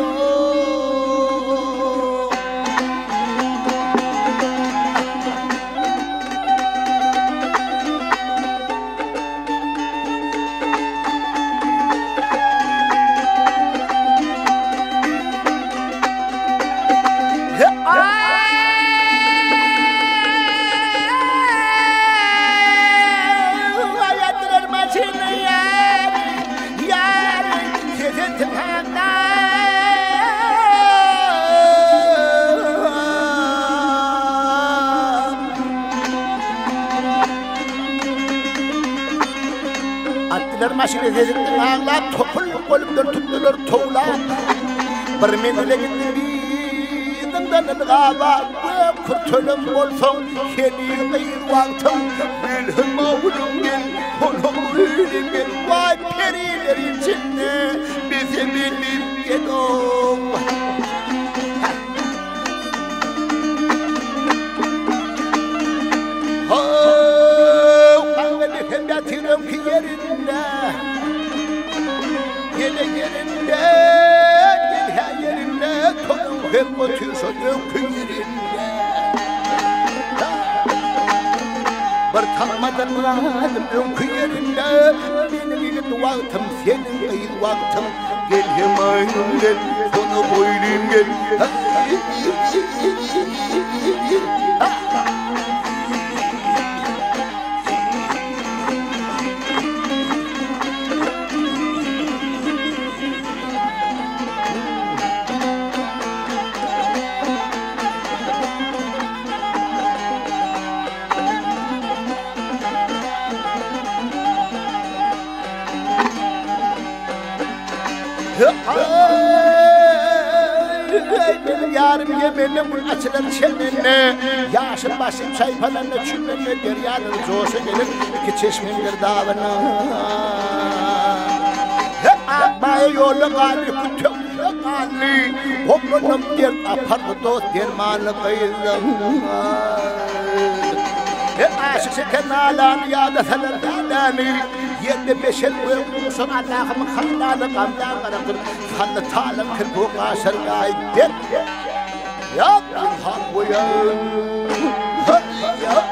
Erler maşine tezikten ağlap topul kolumdan tuttular tuğla. Bir menile gitti bizimden gaba kurtulum bolson seni gıyır vaktım bilhim mağulum gel kolum ölüm gel vay periler içinde bizi bilip gedom. Yatırım ki yerinde Yine yerinde Gel her yerinde Tonum hep otursun ömkü yerinde Bir tanımadan rahatım ömkü yerinde Benim ilk vaktim senin kıyıl vaktim Gel hemen gel Sonu boylayım gel Yarım yemeğine bu açılan çemenine Yaşım başım çaypalarına çümlenine deryanın zoşu gelir İki çeşmenin dağına Akmaya yolu gali kutumda gali Hoplunum der apardı dost dermanı kıyılım Aşık şeken alanı yağda felerdanı Yerde beşer uyumlusun Allah'ımın hallalı gamdan karakır Kanlı talım kırpı kaşır gayet Ya hak bu ya Ya